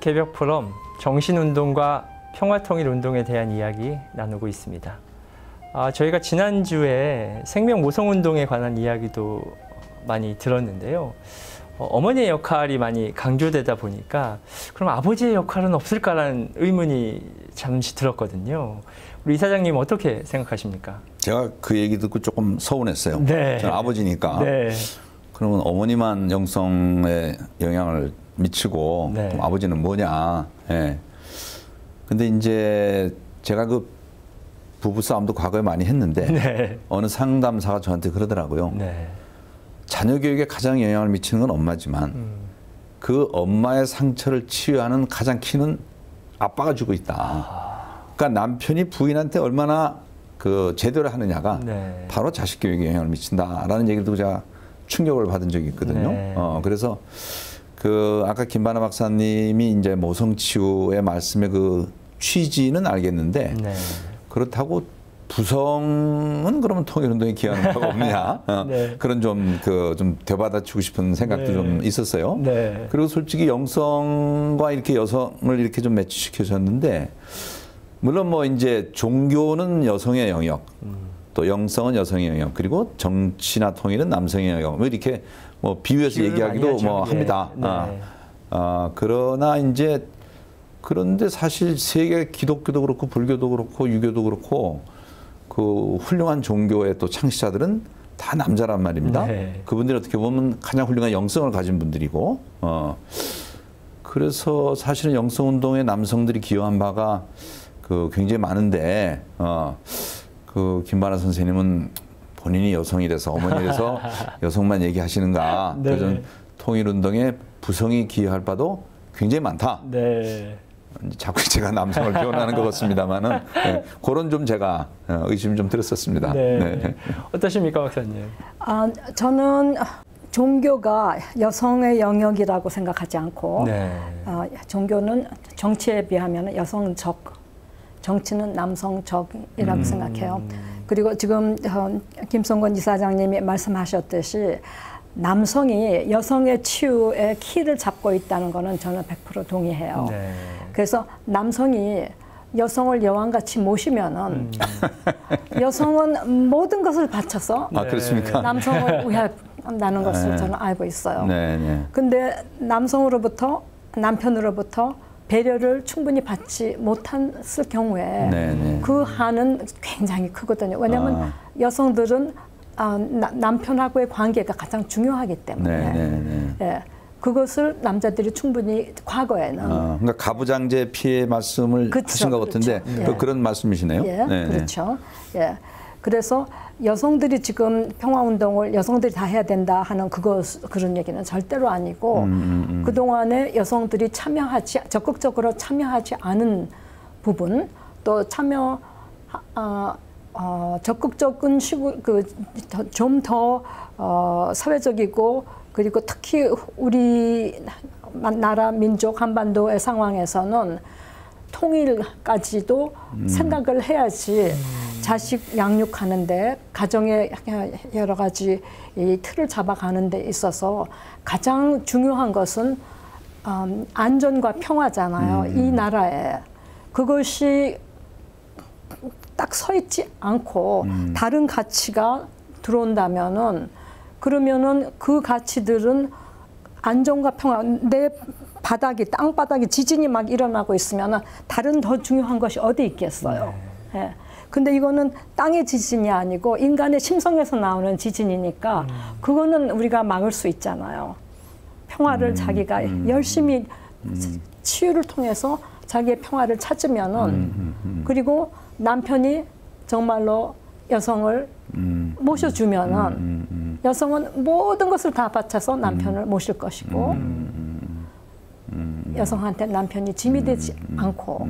개벽 포럼 정신운동과 평화통일운동에 대한 이야기 나누고 있습니다. 저희가 지난주에 생명모성운동에 관한 이야기도 많이 들었는데요. 어머니의 역할이 많이 강조되다 보니까 그럼 아버지의 역할은 없을까라는 의문이 잠시 들었거든요. 우리 이사장님 어떻게 생각하십니까? 제가 그 얘기 듣고 조금 서운했어요. 네. 저는 아버지니까. 네. 그러면 어머니만 영성에 영향을 미치고 네. 그럼 아버지는 뭐냐. 예. 근데 이제 제가 그 부부싸움도 과거에 많이 했는데 네. 어느 상담사가 저한테 그러더라고요. 네. 자녀 교육에 가장 영향을 미치는 건 엄마지만 그 엄마의 상처를 치유하는 가장 키는 아빠가 주고 있다. 그러니까 남편이 부인한테 얼마나 그 제대로 하느냐가 네. 바로 자식 교육에 영향을 미친다라는 얘기를 듣고 제가 충격을 받은 적이 있거든요. 네. 그래서 그 아까 김바나 박사님이 이제 모성치유의 말씀의 그 취지는 알겠는데 네. 그렇다고 부성은 그러면 통일운동에 기여하는 바가 없느냐. 네. 그런 좀 되받아치고 싶은 생각도 네. 좀 있었어요. 네. 그리고 솔직히 영성과 이렇게 여성을 이렇게 좀 매치시켜줬는데 물론 뭐 이제 종교는 여성의 영역, 또 영성은 여성의 영역, 그리고 정치나 통일은 남성의 영역, 뭐 이렇게 뭐 비유해서 얘기하기도 뭐 합니다. 네. 그러나 이제 그런데 사실 세계 기독교도 그렇고 불교도 그렇고 유교도 그렇고 그 훌륭한 종교의 또 창시자들은 다 남자란 말입니다. 네. 그분들이 어떻게 보면 가장 훌륭한 영성을 가진 분들이고, 그래서 사실은 영성운동에 남성들이 기여한 바가 그 굉장히 많은데, 그 김바나 선생님은 본인이 여성이라서 어머니라서 여성만 얘기하시는가? 네. 그래서 통일운동에 부성이 기여할 바도 굉장히 많다. 네. 자꾸 제가 남성을 표현하는 것 같습니다만은 네, 그런 좀 제가 의심이 좀 들었었습니다. 네. 네. 어떠십니까, 박사님? 저는 종교가 여성의 영역이라고 생각하지 않고 네. 종교는 정치에 비하면 여성적, 정치는 남성적이라고 생각해요. 그리고 지금 김성권 이사장님이 말씀하셨듯이 남성이 여성의 치유의 키를 잡고 있다는 거는 저는 100% 동의해요. 네. 그래서 남성이 여성을 여왕같이 모시면은 여성은 모든 것을 바쳐서 그렇습니까? 남성을 위한다는 것을 저는 알고 있어요. 네, 네. 근데 남편으로부터 배려를 충분히 받지 못했을 경우에 네, 네. 그 한은 굉장히 크거든요. 왜냐하면 여성들은 남편하고의 관계가 가장 중요하기 때문에 네, 네, 네. 예, 그것을 남자들이 충분히 과거에는 그러니까 가부장제 피해 말씀을 그쵸, 하신 것 같은데 그렇죠. 예. 그런 말씀이시네요. 예, 네, 그렇죠. 예. 그래서 여성들이 지금 평화운동을 여성들이 다 해야 된다 하는 그런 얘기는 절대로 아니고 그동안에 여성들이 적극적으로 참여하지 않은 부분 또 적극적인 좀 더 사회적이고 그리고 특히 우리 나라 민족 한반도의 상황에서는 통일까지도 생각을 해야지 자식 양육하는데 가정의 여러 가지 이 틀을 잡아가는 데 있어서 가장 중요한 것은 안전과 평화잖아요. 이 나라에. 그것이 딱 서 있지 않고 다른 가치가 들어온다면은 그러면은 그 가치들은 안전과 평화, 내 땅바닥이 지진이 막 일어나고 있으면은 다른 더 중요한 것이 어디 있겠어요. 네. 예. 근데 이거는 땅의 지진이 아니고 인간의 심성에서 나오는 지진이니까 그거는 우리가 막을 수 있잖아요. 평화를 자기가 열심히 치유를 통해서 자기의 평화를 찾으면은 그리고 남편이 정말로 여성을 모셔주면은 여성은 모든 것을 다 바쳐서 남편을 모실 것이고 여성한테 남편이 짐이 되지 않고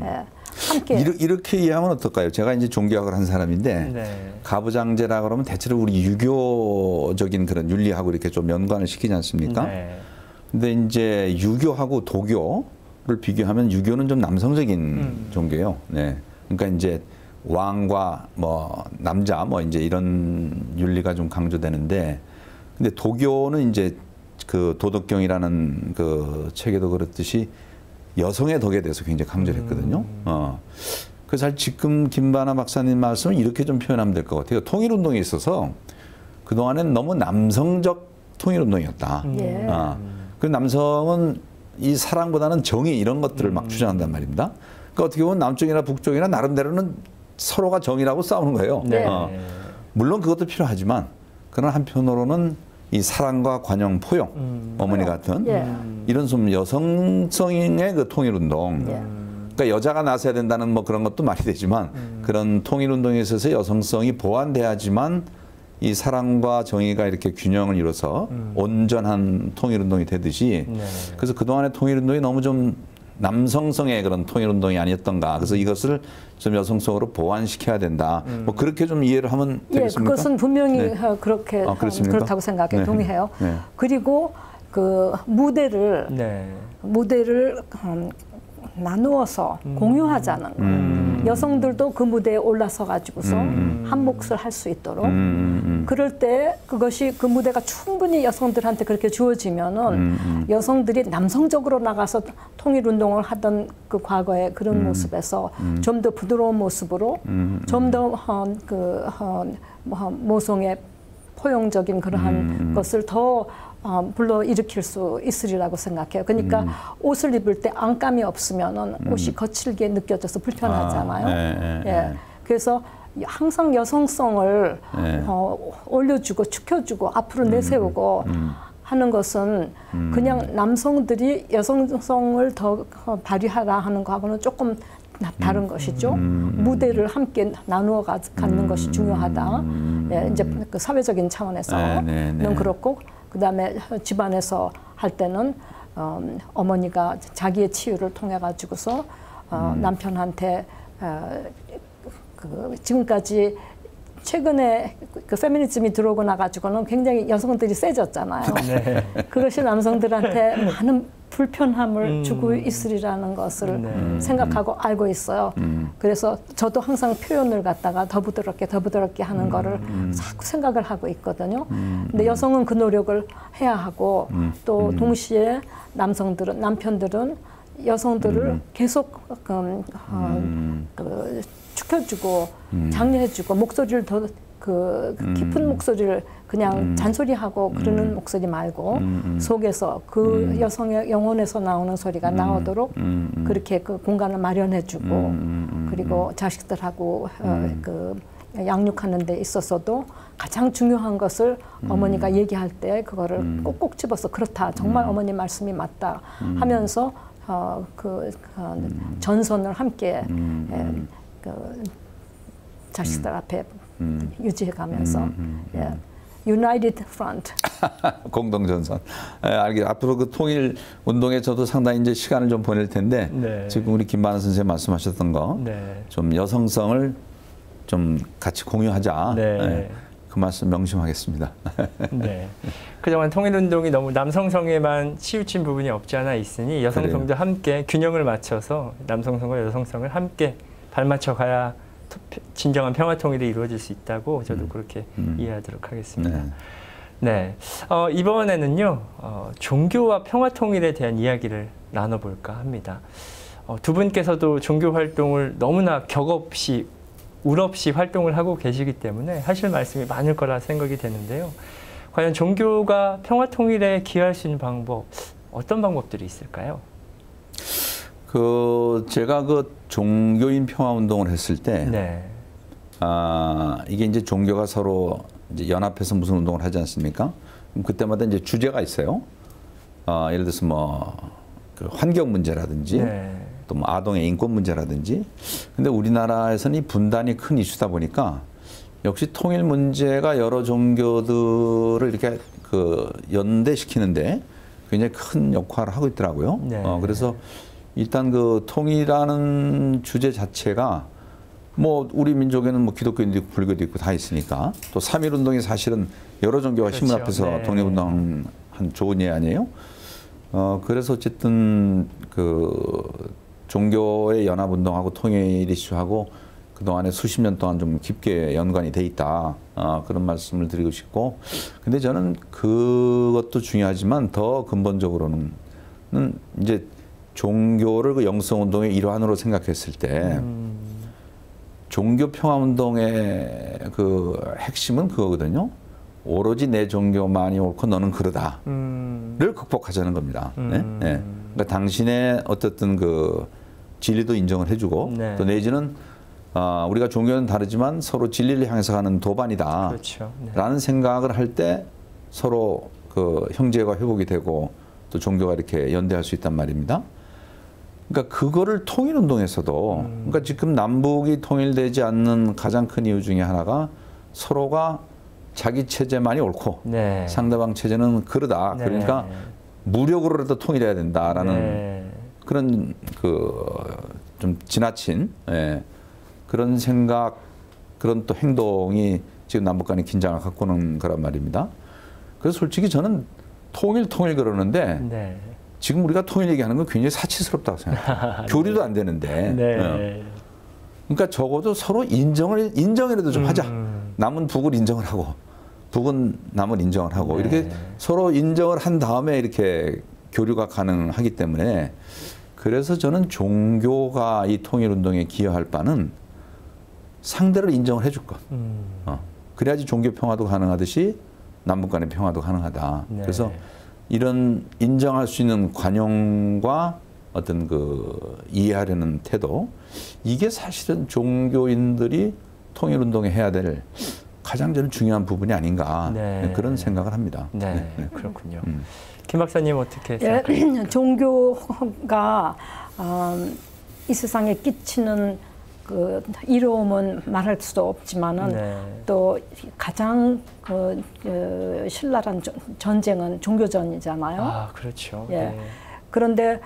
예, 함께 이렇게 이해하면 어떨까요? 제가 이제 종교학을 한 사람인데 네. 가부장제라 그러면 대체로 우리 유교적인 그런 윤리하고 이렇게 좀 연관을 시키지 않습니까? 네. 근데 이제 유교하고 도교를 비교하면 유교는 좀 남성적인 종교예요. 네. 그러니까 이제 왕과 뭐 남자 뭐 이제 이런 윤리가 좀 강조되는데, 근데 도교는 이제 그 도덕경이라는 그 책에도 그렇듯이 여성의 덕에 대해서 굉장히 강조를 했거든요. 그래서 사실 지금 김바나 박사님 말씀은 이렇게 좀 표현하면 될 것 같아요. 통일운동에 있어서 그동안엔 너무 남성적 통일운동이었다. 그 남성은 이 사랑보다는 정의 이런 것들을 막 주장한단 말입니다. 그러니까 어떻게 보면 남쪽이나 북쪽이나 나름대로는 서로가 정의라고 싸우는 거예요. 네. 물론 그것도 필요하지만 그러나 한편으로는 이 사랑과 관용, 포용, 어머니 같은 이런 좀 여성성의 그 통일운동. 그러니까 여자가 나서야 된다는 뭐 그런 것도 말이 되지만 그런 통일운동에 있어서 여성성이 보완돼야지만 이 사랑과 정의가 이렇게 균형을 이뤄서 온전한 통일운동이 되듯이 그래서 그동안의 통일운동이 너무 좀 남성성의 그런 통일운동이 아니었던가. 그래서 이것을 좀 여성성으로 보완시켜야 된다. 뭐 그렇게 좀 이해를 하면 되겠습니까? 그것은 분명히 그렇게 그렇다고 생각해요. 동의해요. 그리고 그 무대를 나누어서 공유하자는 거. 여성들도 그 무대에 올라서 가지고서 한 몫을 할 수 있도록 그럴 때 그것이 그 무대가 충분히 여성들한테 그렇게 주어지면은 여성들이 남성적으로 나가서 통일운동을 하던 그 과거의 그런 모습에서 좀 더 부드러운 모습으로 좀 더 모성의 포용적인 그러한 것을 더 불러일으킬 수 있으리라고 생각해요. 그러니까 옷을 입을 때 안감이 없으면은 옷이 거칠게 느껴져서 불편하잖아요. 그래서 항상 여성성을 올려주고 축혀주고 앞으로 내세우고 하는 것은 그냥 남성들이 여성성을 더 발휘하라 하는 거하고는 조금 다른 것이죠. 무대를 함께 나누어 갖는 것이 중요하다. 이제 그 사회적인 차원에서는 그렇고 그다음에 집안에서 할 때는 어머니가 자기의 치유를 통해 가지고서 남편한테 지금까지 최근에 그 페미니즘이 들어오고 나가지고는 굉장히 여성들이 세졌잖아요. 그것이 남성들한테 많은 불편함을 주고 있으리라는 것을 생각하고 알고 있어요. 그래서 저도 항상 표현을 갖다가 더 부드럽게 하는 거를 자꾸 생각을 하고 있거든요. 근데 여성은 그 노력을 해야 하고 또 동시에 남편들은 여성들을 계속 축혀주고 장려해주고 목소리를 더 깊은 목소리를 그냥 잔소리하고 그러는 목소리 말고 속에서 그 여성의 영혼에서 나오는 소리가 나오도록 그렇게 그 공간을 마련해주고 그리고 자식들하고 그 양육하는 데 있어서도 가장 중요한 것을 어머니가 얘기할 때 그거를 꼭꼭 집어서 그렇다 정말 어머니 말씀이 맞다 하면서 전선을 함께 자식들 앞에 유지해가면서 United Front. 공동전선. 앞으로 그 통일 운동에 저도 상당히 이제 시간을 좀 보낼 텐데 지금 우리 김바나 선생님 말씀하셨던 거 좀 여성성을 좀 같이 공유하자. 그 말씀 명심하겠습니다. 그동안 통일운동이 너무 남성성에만 치우친 부분이 없지 않아 있으니 여성성도 함께 균형을 맞춰서 남성성과 여성성을 함께 발맞춰 가야 진정한 평화통일이 이루어질 수 있다고 저도 그렇게 이해하도록 하겠습니다. 이번에는요. 종교와 평화통일에 대한 이야기를 나눠볼까 합니다. 두 분께서도 종교활동을 너무나 격없이 울 없이 활동을 하고 계시기 때문에 하실 말씀이 많을 거라 생각이 되는데요. 과연 종교가 평화통일에 기여할 수 있는 방법, 어떤 방법들이 있을까요? 제가 종교인 평화운동을 했을 때, 이게 이제 종교가 서로 이제 연합해서 무슨 운동을 하지 않습니까? 그럼 그때마다 이제 주제가 있어요. 예를 들어서 환경 문제라든지, 또 아동의 인권 문제라든지. 근데 우리나라에서는 이 분단이 큰 이슈다 보니까 역시 통일 문제가 여러 종교들을 이렇게 연대시키는데 굉장히 큰 역할을 하고 있더라고요. 그래서 일단 통일이라는 주제 자체가 우리 민족에는 기독교인도 있고 불교도 있고 다 있으니까 또 3.1 운동이 사실은 여러 종교가 힘을 합해서 독립운동 한 좋은 예 아니에요? 그래서 어쨌든 종교의 연합운동하고 통일 이슈하고 그동안에 수십 년 동안 좀 깊게 연관이 돼 있다. 그런 말씀을 드리고 싶고. 근데 저는 그것도 중요하지만 더 근본적으로는 이제 종교를 그 영성운동의 일환으로 생각했을 때 종교 평화운동의 그 핵심은 그거거든요. 오로지 내 종교만이 옳고 너는 그러다를 극복하자는 겁니다. 네? 네. 그러니까 당신의 어떻든 그 진리도 인정을 해주고 네. 또 내지는 우리가 종교는 다르지만 서로 진리를 향해서 가는 도반이다. 그렇죠. 네. 라는 생각을 할 때 서로 그 형제가 회복이 되고 또 종교가 이렇게 연대할 수 있단 말입니다. 그러니까 그거를 통일운동에서도 그러니까 지금 남북이 통일되지 않는 가장 큰 이유 중에 하나가 서로가 자기 체제만이 옳고 네. 상대방 체제는 그러다. 네. 그러니까 무력으로라도 통일해야 된다라는 네. 그런 그 좀 지나친 그런 생각, 그런 또 행동이 지금 남북 간의 긴장을 갖고 오는 거란 말입니다. 그래서 솔직히 저는 통일 그러는데 네. 지금 우리가 통일 얘기하는 건 굉장히 사치스럽다고 생각해요. 교류도 안 되는데. 네. 그러니까 적어도 서로 인정이라도 좀 하자. 남은 북을 인정을 하고 북은 남을 인정을 하고 네. 이렇게 서로 인정을 한 다음에 이렇게 교류가 가능하기 때문에 그래서 저는 종교가 이 통일운동에 기여할 바는 상대를 인정을 해줄 것. 그래야지 종교 평화도 가능하듯이 남북 간의 평화도 가능하다. 네. 그래서 이런 인정할 수 있는 관용과 어떤 그 이해하려는 태도, 이게 사실은 종교인들이 통일운동에 해야 될 가장 저는 중요한 부분이 아닌가. 네. 그런 생각을 합니다. 네. 그렇군요. 김 박사님 어떻게 예, 생각하세요? 종교가 이 세상에 끼치는 그 이로움은 말할 수도 없지만은 네. 또 가장 신랄한 전쟁은 종교전이잖아요. 아, 그렇죠. 예. 네. 그런데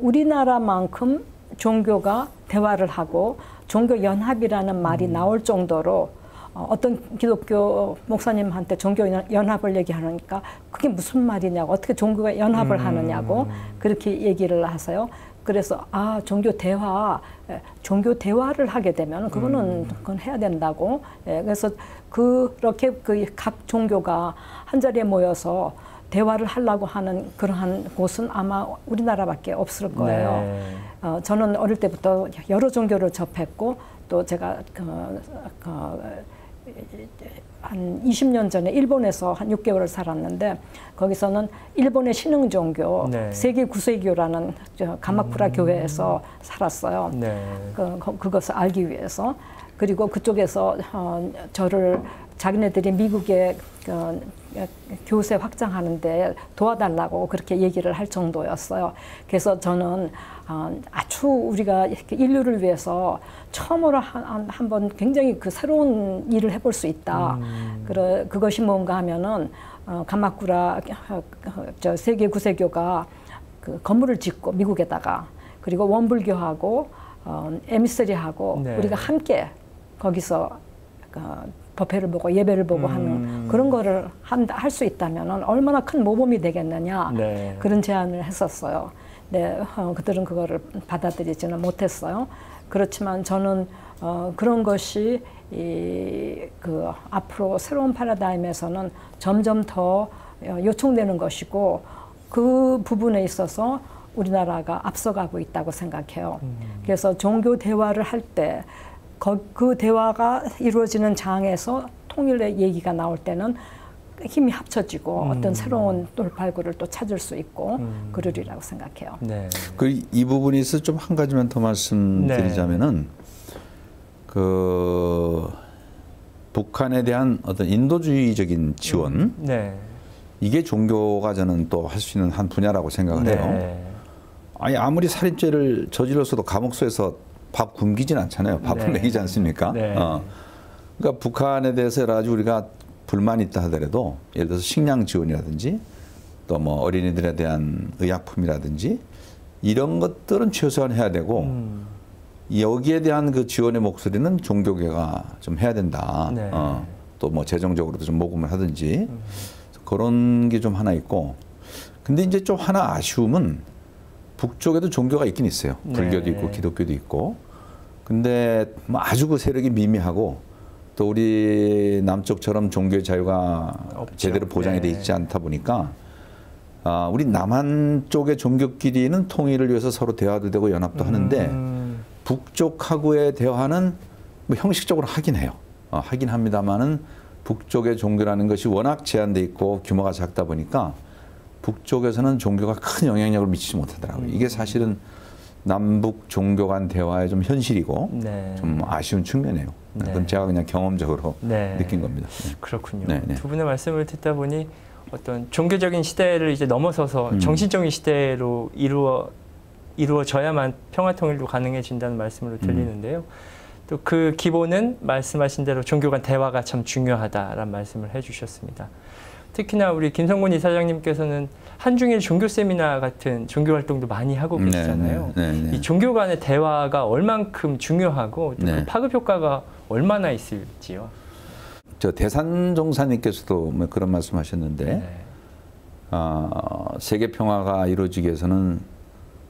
우리나라만큼 종교가 대화를 하고 종교 연합이라는 말이 나올 정도로 어떤 기독교 목사님한테 종교 연합을 얘기하니까 그게 무슨 말이냐고, 어떻게 종교가 연합을 하느냐고 그렇게 얘기를 하세요. 그래서 종교 대화를 하게 되면 그건 해야 된다고. 예, 그래서 그렇게 그 각 종교가 한 자리에 모여서 대화를 하려고 하는 그러한 곳은 아마 우리나라밖에 없을 거예요. 네. 저는 어릴 때부터 여러 종교를 접했고 또 제가 한 20년 전에 일본에서 한 6개월을 살았는데 거기서는 일본의 신흥 종교 네. 세계 구세교라는 가마쿠라 교회에서 살았어요. 네. 그것을 알기 위해서. 그리고 그쪽에서 저를 자기네들이 미국에 교세 확장하는 데 도와달라고 그렇게 얘기를 할 정도였어요. 그래서 저는 아주 우리가 인류를 위해서 처음으로 한번 굉장히 그 새로운 일을 해볼 수 있다. 그것이 뭔가 하면은 가마쿠라 세계 구세교가 그 건물을 짓고 미국에다가 그리고 원불교하고 에미서리하고 네. 우리가 함께 거기서 법회를 보고 예배를 보고 하는 그런 거를 할 수 있다면 얼마나 큰 모범이 되겠느냐. 네. 그런 제안을 했었어요. 네, 그들은 그거를 받아들이지는 못했어요. 그렇지만 저는 그런 것이 앞으로 새로운 패러다임에서는 점점 더 요청되는 것이고 그 부분에 있어서 우리나라가 앞서가고 있다고 생각해요. 그래서 종교 대화를 할 때 그 대화가 이루어지는 장에서 통일의 얘기가 나올 때는 힘이 합쳐지고 어떤 새로운 돌발구를 또 찾을 수 있고 그러리라고 생각해요. 네. 이 부분에 있어서 좀 한 가지만 더 말씀드리자면은 그 북한에 대한 어떤 인도주의적인 지원 네. 이게 종교가 저는 또 할 수 있는 한 분야라고 생각을 네. 해요. 아니 아무리 살인죄를 저질렀어도 감옥소에서 밥 굶기진 않잖아요. 밥을 네. 먹이지 않습니까? 네. 그러니까 북한에 대해서 여러 가지 우리가 불만이 있다 하더라도 예를 들어서 식량 지원이라든지 또 뭐 어린이들에 대한 의약품이라든지 이런 것들은 최소한 해야 되고 여기에 대한 그 지원의 목소리는 종교계가 좀 해야 된다. 네. 또 뭐 재정적으로도 좀 모금을 하든지 그런 게 좀 하나 있고 근데 이제 좀 하나 아쉬움은 북쪽에도 종교가 있긴 있어요. 불교도 네. 있고 기독교도 있고. 근데 뭐 아주 그 세력이 미미하고 또 우리 남쪽처럼 종교의 자유가 없죠. 제대로 보장이 돼 네. 있지 않다 보니까 우리 남한 쪽의 종교끼리는 통일을 위해서 서로 대화도 되고 연합도 하는데 북쪽하고의 대화는 뭐 형식적으로 하긴 해요. 하긴 합니다만은 북쪽의 종교라는 것이 워낙 제한돼 있고 규모가 작다 보니까 북쪽에서는 종교가 큰 영향력을 미치지 못하더라고요. 이게 사실은 남북 종교 간 대화의 좀 현실이고 네. 좀 아쉬운 측면이에요. 네. 그건 제가 그냥 경험적으로 네. 느낀 겁니다. 그렇군요. 네, 네. 두 분의 말씀을 듣다 보니 어떤 종교적인 시대를 이제 넘어서서 정신적인 시대로 이루어져야만 평화 통일도 가능해진다는 말씀으로 들리는데요. 또 그 기본은 말씀하신 대로 종교 간 대화가 참 중요하다라는 말씀을 해주셨습니다. 특히나 우리 김성곤 이사장님께서는 한중일 종교 세미나 같은 종교 활동도 많이 하고 계시잖아요. 이 종교 간의 대화가 얼만큼 중요하고 또 그 파급 효과가 얼마나 있을지요. 저 대산종사님께서도 뭐 그런 말씀하셨는데 세계 평화가 이루어지기 위해서는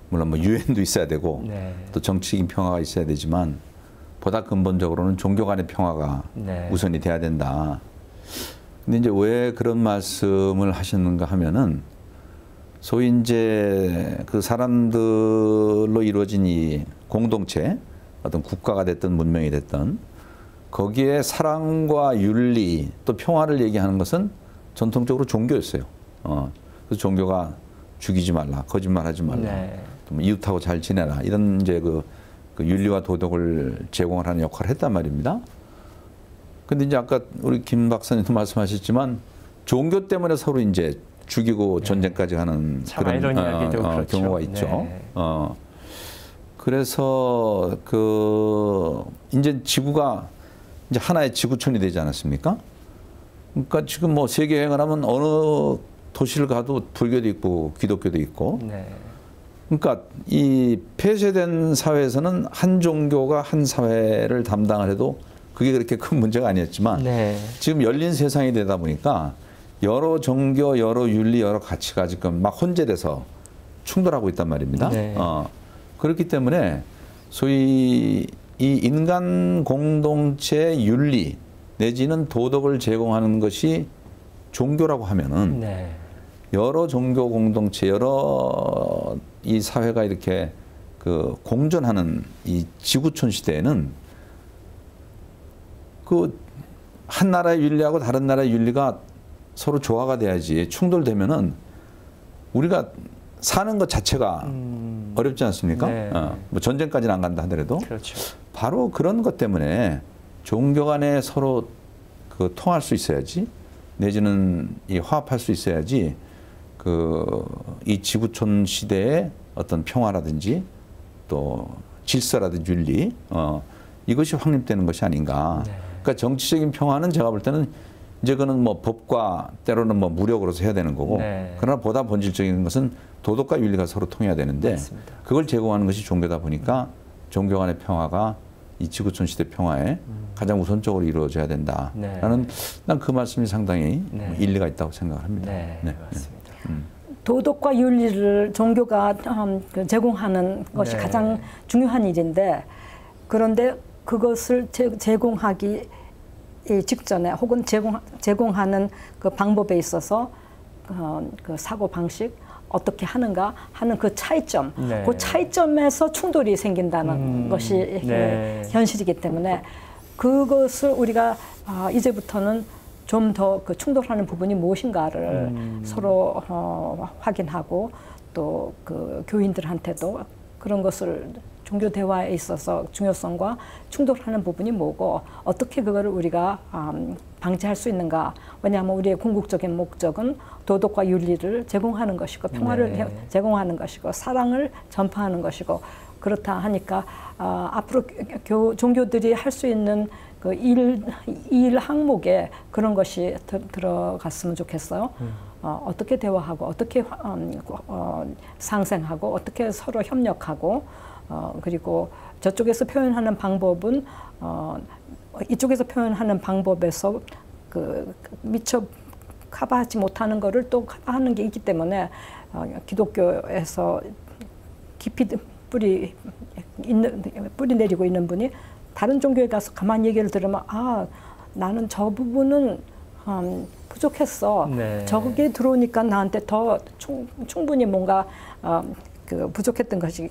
물론 뭐 유엔도 있어야 되고 또 정치적인 평화가 있어야 되지만 보다 근본적으로는 종교 간의 평화가 우선이 돼야 된다. 근데 이제 왜 그런 말씀을 하셨는가 하면은 소위 이제 그 사람들로 이루어진 이 공동체, 어떤 국가가 됐든 문명이 됐든 거기에 사랑과 윤리 또 평화를 얘기하는 것은 전통적으로 종교였어요. 그래서 종교가 죽이지 말라, 거짓말하지 말라, 또 뭐 이웃하고 잘 지내라 이런 이제 그 윤리와 도덕을 제공하는 역할을 했단 말입니다. 근데 이제 아까 우리 김 박사님도 말씀하셨지만 종교 때문에 서로 이제 죽이고 전쟁까지 하는 그런 그렇죠. 경우가 있죠. 그래서 이제 지구가 이제 하나의 지구촌이 되지 않았습니까? 그러니까 지금 뭐 세계 여행을 하면 어느 도시를 가도 불교도 있고 기독교도 있고. 그러니까 이 폐쇄된 사회에서는 한 종교가 한 사회를 담당을 해도 그게 그렇게 큰 문제가 아니었지만 지금 열린 세상이 되다 보니까 여러 종교, 여러 윤리, 여러 가치가 지금 막 혼재돼서 충돌하고 있단 말입니다. 그렇기 때문에 소위 이 인간 공동체 윤리 내지는 도덕을 제공하는 것이 종교라고 하면은 여러 종교 공동체, 여러 이 사회가 이렇게 공존하는 이 지구촌 시대에는 한 나라의 윤리하고 다른 나라의 윤리가 서로 조화가 돼야지 충돌되면은 우리가 사는 것 자체가 어렵지 않습니까? 뭐 전쟁까지는 안 간다 하더라도 바로 그런 것 때문에 종교 간에 서로 통할 수 있어야지 내지는 이 화합할 수 있어야지 이 지구촌 시대의 어떤 평화라든지 또 질서라든지 윤리 이것이 확립되는 것이 아닌가. 그러니까 정치적인 평화는 제가 볼 때는 이제 그는 뭐 법과 때로는 뭐 무력으로서 해야 되는 거고 그러나 보다 본질적인 것은 도덕과 윤리가 서로 통해야 되는데 그걸 제공하는 것이 종교다 보니까 종교 간의 평화가 이 지구촌 시대 평화에 가장 우선적으로 이루어져야 된다라는 난 그 말씀이 상당히 일리가 있다고 생각을 합니다. 맞습니다. 도덕과 윤리를 종교가 제공하는 것이 가장 중요한 일인데 그런데 그것을 제공하기 직전에 혹은 제공하는 그 방법에 있어서 그 사고 방식 어떻게 하는가 하는 그 차이점, 그 차이점에서 충돌이 생긴다는 것이 현실이기 때문에 그것을 우리가 이제부터는 좀 더 그 충돌하는 부분이 무엇인가를 서로 확인하고 또 그 교인들한테도 그런 것을 종교 대화에 있어서 중요성과 충돌하는 부분이 뭐고 어떻게 그거를 우리가 방지할 수 있는가. 왜냐하면 우리의 궁극적인 목적은 도덕과 윤리를 제공하는 것이고 평화를 제공하는 것이고 사랑을 전파하는 것이고 그렇다 하니까 앞으로 종교들이 할 수 있는 그 일 항목에 그런 것이 들어갔으면 좋겠어요. 어떻게 대화하고 어떻게 상생하고 어떻게 서로 협력하고 그리고 저쪽에서 표현하는 방법은 이쪽에서 표현하는 방법에서 미처 커버하지 못하는 거를 또 커버하는 게 있기 때문에 기독교에서 깊이 뿌리 내리고 있는 분이 다른 종교에 가서 가만히 얘기를 들으면 나는 저 부분은 부족했어. 네. 저게 들어오니까 나한테 더 충분히 뭔가 그 부족했던 것이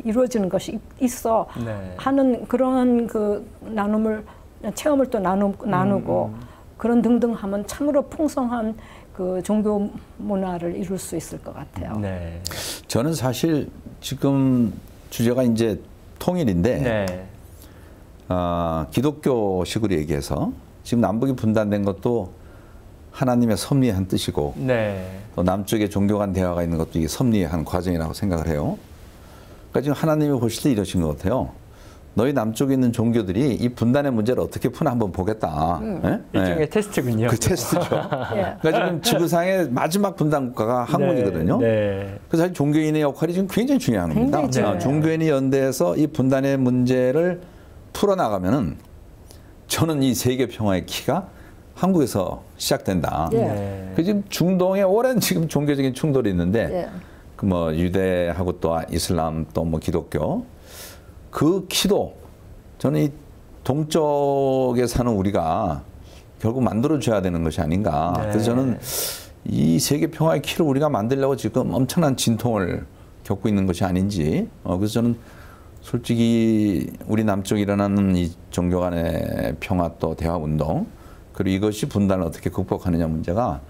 이루어지는 것이 있어 네. 하는 그런 그 나눔을 체험을 또 나누고 그런 등등 하면 참으로 풍성한 그 종교 문화를 이룰 수 있을 것 같아요. 네. 저는 사실 지금 주제가 이제 통일인데 네. 기독교식으로 얘기해서 지금 남북이 분단된 것도 하나님의 섭리한 뜻이고 네. 또 남쪽에 종교 간 대화가 있는 것도 이게 섭리의 한 과정이라고 생각을 해요. 그러니까 지금 하나님이 보실 때 이러신 것 같아요. 너희 남쪽에 있는 종교들이 이 분단의 문제를 어떻게 푸나 한번 보겠다. 네? 일종의 테스트군요. 그 테스트죠. 예. 그러니까 지금 지구상의 마지막 분단 국가가 한국이거든요. 네. 그래서 사실 종교인의 역할이 지금 굉장히 중요한 겁니다. 굉장히 중요해요. 종교인이 연대해서 이 분단의 문제를 풀어나가면은 저는 이 세계 평화의 키가 한국에서 시작된다. 예. 네. 그 지금 중동에 오랜 지금 종교적인 충돌이 있는데 예. 그 뭐 유대하고 또 이슬람 또 뭐 기독교 그 키도 저는 이 동쪽에 사는 우리가 결국 만들어줘야 되는 것이 아닌가. 네. 그래서 저는 이 세계 평화의 키를 우리가 만들려고 지금 엄청난 진통을 겪고 있는 것이 아닌지. 그래서 저는 솔직히 우리 남쪽에 일어나는 이 종교 간의 평화 또 대화 운동 그리고 이것이 분단을 어떻게 극복하느냐 문제가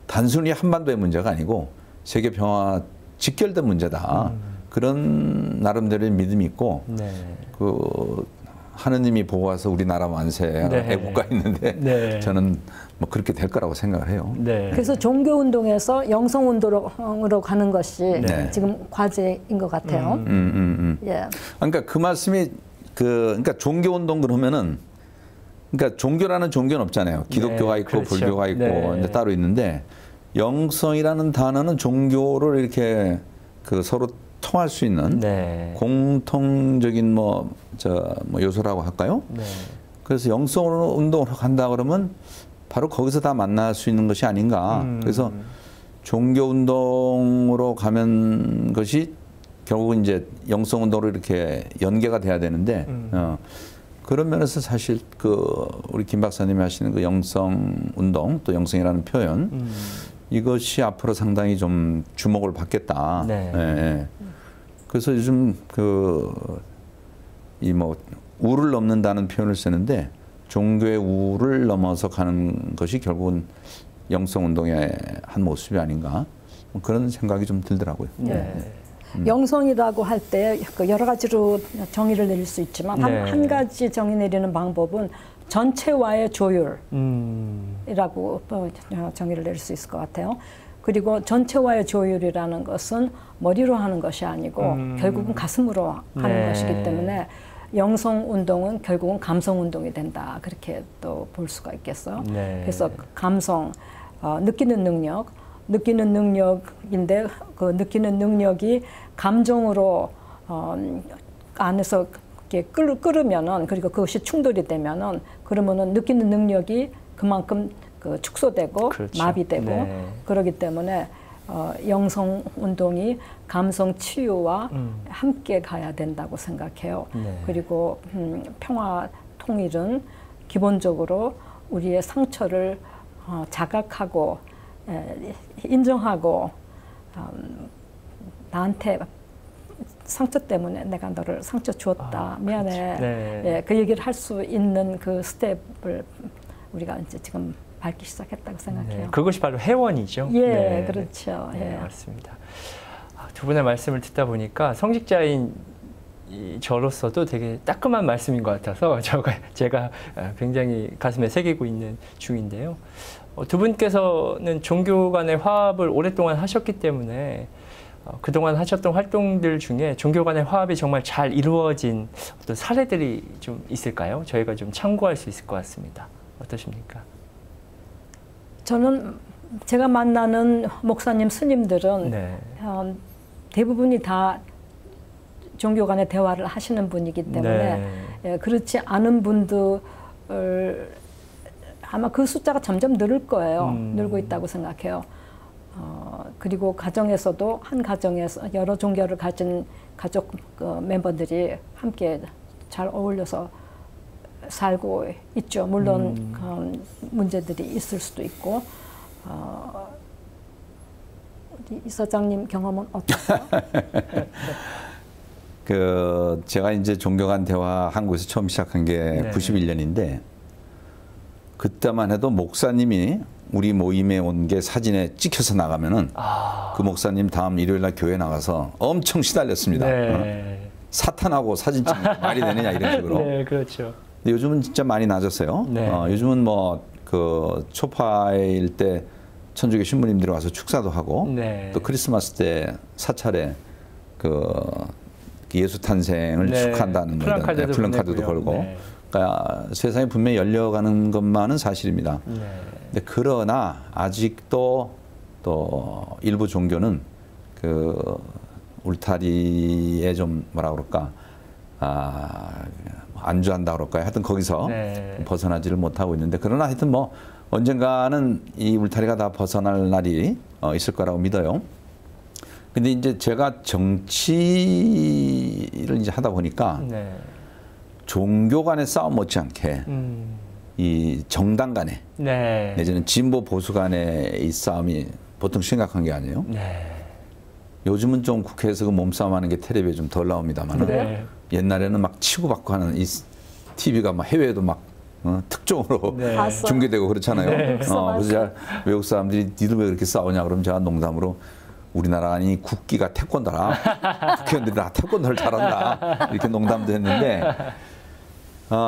단순히 한반도의 문제가 아니고 세계 평화 직결된 문제다. 그런 나름대로의 믿음이 있고 네. 그 하느님이 보고와서 우리나라 만세 네. 애국가 있는데 네. 저는 뭐 그렇게 될 거라고 생각을 해요. 네. 그래서 종교 운동에서 영성 운동으로 가는 것이 네. 지금 과제인 것 같아요. 예. 그러니까 그 말씀이 그러니까 종교 운동 그러면은 그러니까 종교라는 종교는 없잖아요. 기독교가 네, 있고 그렇죠. 불교가 있고 네. 이제 따로 있는데 영성이라는 단어는 종교를 이렇게 그 서로 통할 수 있는 네. 공통적인 뭐 요소라고 할까요? 네. 그래서 영성 운동으로 간다 그러면 바로 거기서 다 만날 수 있는 것이 아닌가. 그래서 종교 운동으로 가면 것이 결국은 이제 영성 운동으로 이렇게 연계가 돼야 되는데 그런 면에서 사실 그 우리 김 박사님이 하시는 그 영성 운동 또 영성이라는 표현 이것이 앞으로 상당히 좀 주목을 받겠다. 네. 예, 예. 그래서 요즘 이 뭐 우를 넘는다는 표현을 쓰는데 종교의 우를 넘어서 가는 것이 결국은 영성 운동의 한 모습이 아닌가 뭐 그런 생각이 좀 들더라고요. 네. 영성이라고 할 때 여러 가지로 정의를 내릴 수 있지만 네. 한 가지 정의 내리는 방법은 전체와의 조율이라고 정의를 내릴 수 있을 것 같아요. 그리고 전체와의 조율이라는 것은 머리로 하는 것이 아니고 결국은 가슴으로 하는 네. 것이기 때문에 영성 운동은 결국은 감성 운동이 된다. 그렇게 또 볼 수가 있겠어요. 네. 그래서 감성, 느끼는 능력인데 그 느끼는 능력이 감정으로 안에서 이렇게 끓으면은 그리고 그것이 충돌이 되면은 그러면은 느끼는 능력이 그만큼 그 축소되고 그렇죠. 마비되고 네. 그러기 때문에 영성 운동이 감성 치유와 함께 가야 된다고 생각해요. 네. 그리고 평화 통일은 기본적으로 우리의 상처를 자각하고 인정하고 나한테 상처 때문에 내가 너를 상처 주었다. 미안해. 네. 예, 그 얘기를 할 수 있는 그 스텝을 우리가 이제 지금 밟기 시작했다고 생각해요. 네. 그것이 바로 회원이죠. 예, 네. 그렇죠. 네, 예. 맞습니다. 두 분의 말씀을 듣다 보니까 성직자인 저로서도 되게 따끔한 말씀인 것 같아서 제가 굉장히 가슴에 새기고 있는 중인데요. 두 분께서는 종교 간의 화합을 오랫동안 하셨기 때문에 그동안 하셨던 활동들 중에 종교 간의 화합이 정말 잘 이루어진 어떤 사례들이 좀 있을까요? 저희가 좀 참고할 수 있을 것 같습니다. 어떠십니까? 저는 제가 만나는 목사님, 스님들은 네. 대부분이 다 종교 간의 대화를 하시는 분이기 때문에 네. 예, 그렇지 않은 분들 아마 그 숫자가 점점 늘을 거예요. 늘고 있다고 생각해요. 그리고 가정에서도 한 가정에서 여러 종교를 가진 가족 멤버들이 함께 잘 어울려서 살고 있죠. 물론 문제들이 있을 수도 있고 우리 이사장님 경험은 어떠세요? 제가 이제 종교 간 대화 한국에서 처음 시작한 게 네. 91년인데 그때만 해도 목사님이 우리 모임에 온 게 사진에 찍혀서 나가면은 그 목사님 다음 일요일 날 교회 나가서 엄청 시달렸습니다. 네. 사탄하고 사진 찍는 게 말이 되느냐 이런 식으로. 네, 그렇죠. 근데 요즘은 진짜 많이 낮았어요. 네. 요즘은 뭐 초파일 때 천주교 신부님들이 와서 축사도 하고 네. 또 크리스마스 때 사찰에 예수 탄생을 네. 축하한다는 플랜카드도 플랜카드도 보내고요. 걸고 네. 그러니까 세상이 분명히 열려가는 것만은 사실입니다. 네. 근데 그러나 아직도 또 일부 종교는 울타리에 좀 뭐라 그럴까 안주한다 그럴까요? 하여튼 거기서 네. 벗어나지를 못하고 있는데 그러나 하여튼 뭐 언젠가는 이 울타리가 다 벗어날 날이 있을 거라고 믿어요. 근데 이제 제가 정치를 이제 하다 보니까 네. 종교 간의 싸움 못지않게 이 정당 간의 네. 내지는 진보 보수 간의 이 싸움이 보통 심각한 게 아니에요. 네. 요즘은 좀 국회에서 그 몸싸움하는 게 텔레비에 좀 덜 나옵니다만 네. 옛날에는 막 치고받고 하는 이 TV가 막 해외에도 막 특종으로 네. 봤어요. 중계되고 그렇잖아요. 네. 그래서 제가 외국 사람들이 니들 왜 그렇게 싸우냐 그러면 제가 농담으로 우리나라 아니 국기가 태권도라 국회의원들이 다 태권도를 잘한다 이렇게 농담도 했는데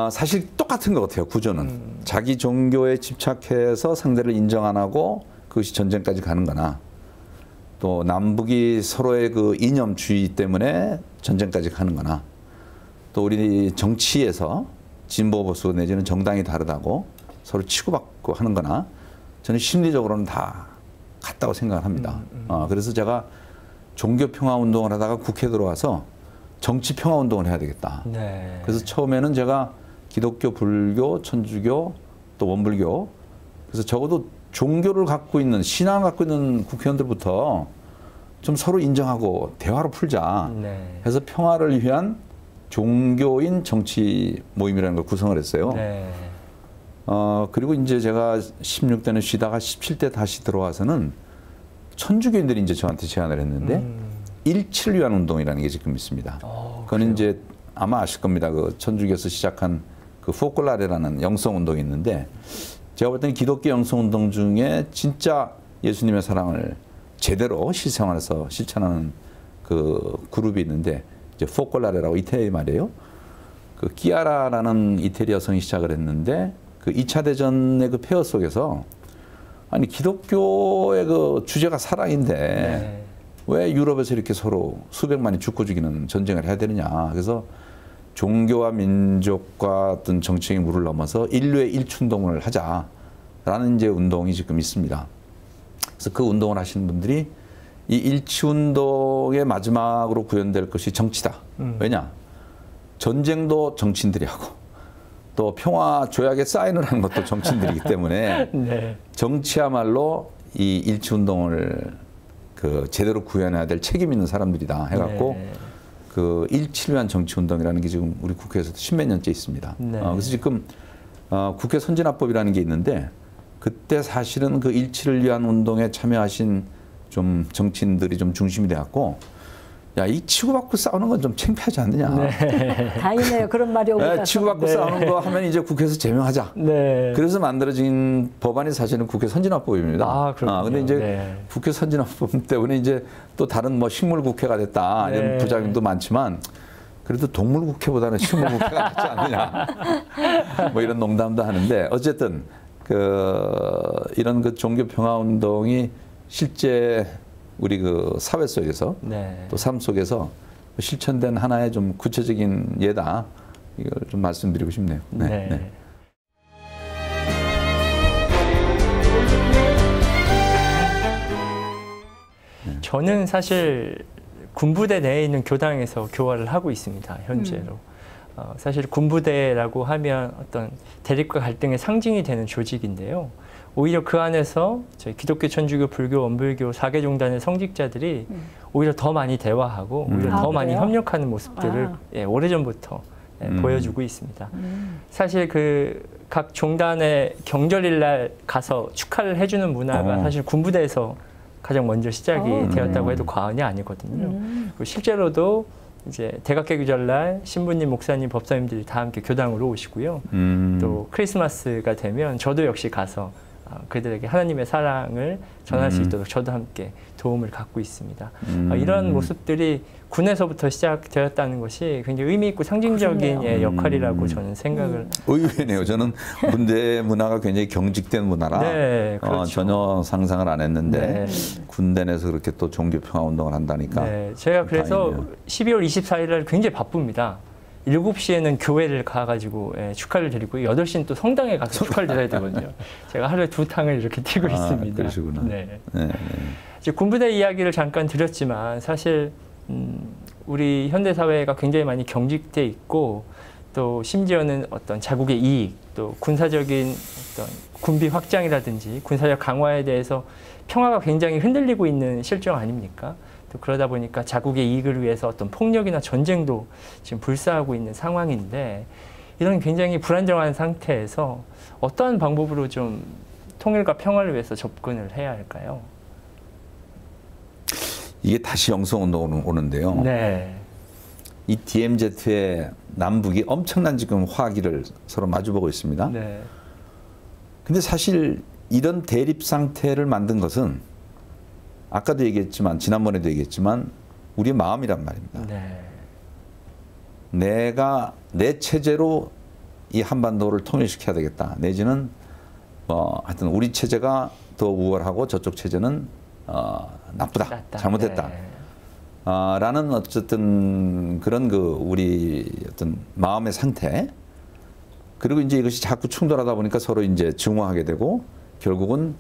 사실 똑같은 것 같아요. 구조는 자기 종교에 집착해서 상대를 인정 안 하고 그것이 전쟁까지 가는 거나 또 남북이 서로의 그 이념주의 때문에 전쟁까지 가는 거나 또 우리 정치에서 진보 보수 내지는 정당이 다르다고 서로 치고받고 하는 거나 저는 심리적으로는 다 같다고 생각을 합니다. 그래서 제가 종교 평화 운동을 하다가 국회에 들어와서 정치 평화 운동을 해야 되겠다. 네. 그래서 처음에는 제가 기독교, 불교, 천주교, 또 원불교 그래서 적어도 종교를 갖고 있는 신앙을 갖고 있는 국회의원들부터 좀 서로 인정하고 대화로 풀자. 네. 해서 평화를 위한 종교인 정치 모임이라는 걸 구성을 했어요. 네. 그리고 이제 제가 16대는 쉬다가 17대 다시 들어와서는 천주교인들이 이제 저한테 제안을 했는데 일치를 위한 운동이라는 게 지금 있습니다. 그거는 그래요? 이제 아마 아실 겁니다. 그 천주교에서 시작한 그 포콜라레라는 영성 운동이 있는데 제가 볼 때는 기독교 영성 운동 중에 진짜 예수님의 사랑을 제대로 실생활에서 실천하는 그 그룹이 있는데 이제 포콜라레라고 이태리 말이에요. 그 끼아라라는 이태리 여성이 시작을 했는데 그 2차 대전의 그 폐허 속에서 아니 기독교의 그 주제가 사랑인데 네. 왜 유럽에서 이렇게 서로 수백만이 죽고 죽이는 전쟁을 해야 되느냐. 그래서 종교와 민족과 어떤 정치적인 물을 넘어서 인류의 일춘동을 하자라는 이제 운동이 지금 있습니다. 그래서 그 운동을 하시는 분들이 이 일치운동의 마지막으로 구현될 것이 정치다. 왜냐? 전쟁도 정치인들이 하고 또 평화 조약에 사인을 하는 것도 정치인들이기 때문에 네. 정치야말로 이 일치운동을 그 제대로 구현해야 될 책임 있는 사람들이다 해갖고 네. 그 일치를 위한 정치운동이라는 게 지금 우리 국회에서도 10몇 년째 있습니다. 네. 그래서 지금 국회 선진화법이라는 게 있는데 그때 사실은 그 일치를 위한 운동에 참여하신 좀 정치인들이 좀 중심이 돼갖고 야, 이 치고받고 싸우는 건 좀 창피하지 않느냐. 다행이네요. 그런 말이 오고 가서. 치고받고 싸우는 거 하면 이제 국회에서 제명하자. 네. 그래서 만들어진 법안이 사실은 국회 선진화법입니다. 아, 그렇군요. 근데 이제 네. 국회 선진화법 때문에 이제 또 다른 뭐 식물국회가 됐다. 네. 이런 부작용도 많지만 그래도 동물국회보다는 식물국회가 낫지 않느냐. 뭐 이런 농담도 하는데 어쨌든 이런 그 종교 평화 운동이 실제 우리 그 사회 속에서 네. 또 삶 속에서 실천된 하나의 좀 구체적인 예다. 이걸 좀 말씀드리고 싶네요. 네. 저는 사실 군부대 내에 있는 교당에서 교화를 하고 있습니다. 현재로. 사실 군부대라고 하면 어떤 대립과 갈등의 상징이 되는 조직인데요. 오히려 그 안에서 저희 기독교, 천주교, 불교, 원불교 4개 종단의 성직자들이 오히려 더 많이 대화하고 오히려 더 많이 그래요? 협력하는 모습들을 오래전부터 보여주고 있습니다. 사실 각 종단의 경절일 날 가서 축하를 해주는 문화가 사실 군부대에서 가장 먼저 시작이 되었다고 해도 과언이 아니거든요. 그리고 실제로도 이제 대각개교절날 신부님, 목사님, 법사님들이 다 함께 교당으로 오시고요. 또 크리스마스가 되면 저도 역시 가서 그들에게 하나님의 사랑을 전할 수 있도록 저도 함께 도움을 갖고 있습니다. 이런 모습들이 군에서부터 시작되었다는 것이 굉장히 의미 있고 상징적인 역할이라고 저는 생각을 의외네요. 저는 군대 문화가 굉장히 경직된 문화라 네, 그렇죠. 전혀 상상을 안 했는데 네. 군대 내에서 그렇게 또 종교평화운동을 한다니까. 네, 제가 그래서 다행이네요. 12월 24일 날 굉장히 바쁩니다. 7시에는 교회를 가가지고 축하를 드리고 8시는 또 성당에 가서 축하를 드려야 되거든요. 제가 하루에 2탕을 이렇게 뛰고 있습니다. 그러시구나. 네. 네. 이제 군부대 이야기를 잠깐 드렸지만 사실 우리 현대 사회가 굉장히 많이 경직돼 있고 또 심지어는 어떤 자국의 이익 또 군사적인 어떤 군비 확장이라든지 군사적 강화에 대해서 평화가 굉장히 흔들리고 있는 실정 아닙니까? 또 그러다 보니까 자국의 이익을 위해서 어떤 폭력이나 전쟁도 지금 불사하고 있는 상황인데 이런 굉장히 불안정한 상태에서 어떠한 방법으로 좀 통일과 평화를 위해서 접근을 해야 할까요? 이게 다시 영성운동으로 오는데요. 네. 이 DMZ의 남북이 엄청난 지금 화기를 서로 마주보고 있습니다. 네. 근데 사실 이런 대립 상태를 만든 것은 아까도 얘기했지만 지난번에도 얘기했지만 우리의 마음이란 말입니다. 네. 내가 내 체제로 이 한반도를 통일시켜야 되겠다. 내지는 하여튼 우리 체제가 더 우월하고 저쪽 체제는 나쁘다. 낫다. 잘못했다. 네. 라는 어쨌든 그런 우리 어떤 마음의 상태. 그리고 이제 이것이 자꾸 충돌하다 보니까 서로 이제 증오하게 되고 결국은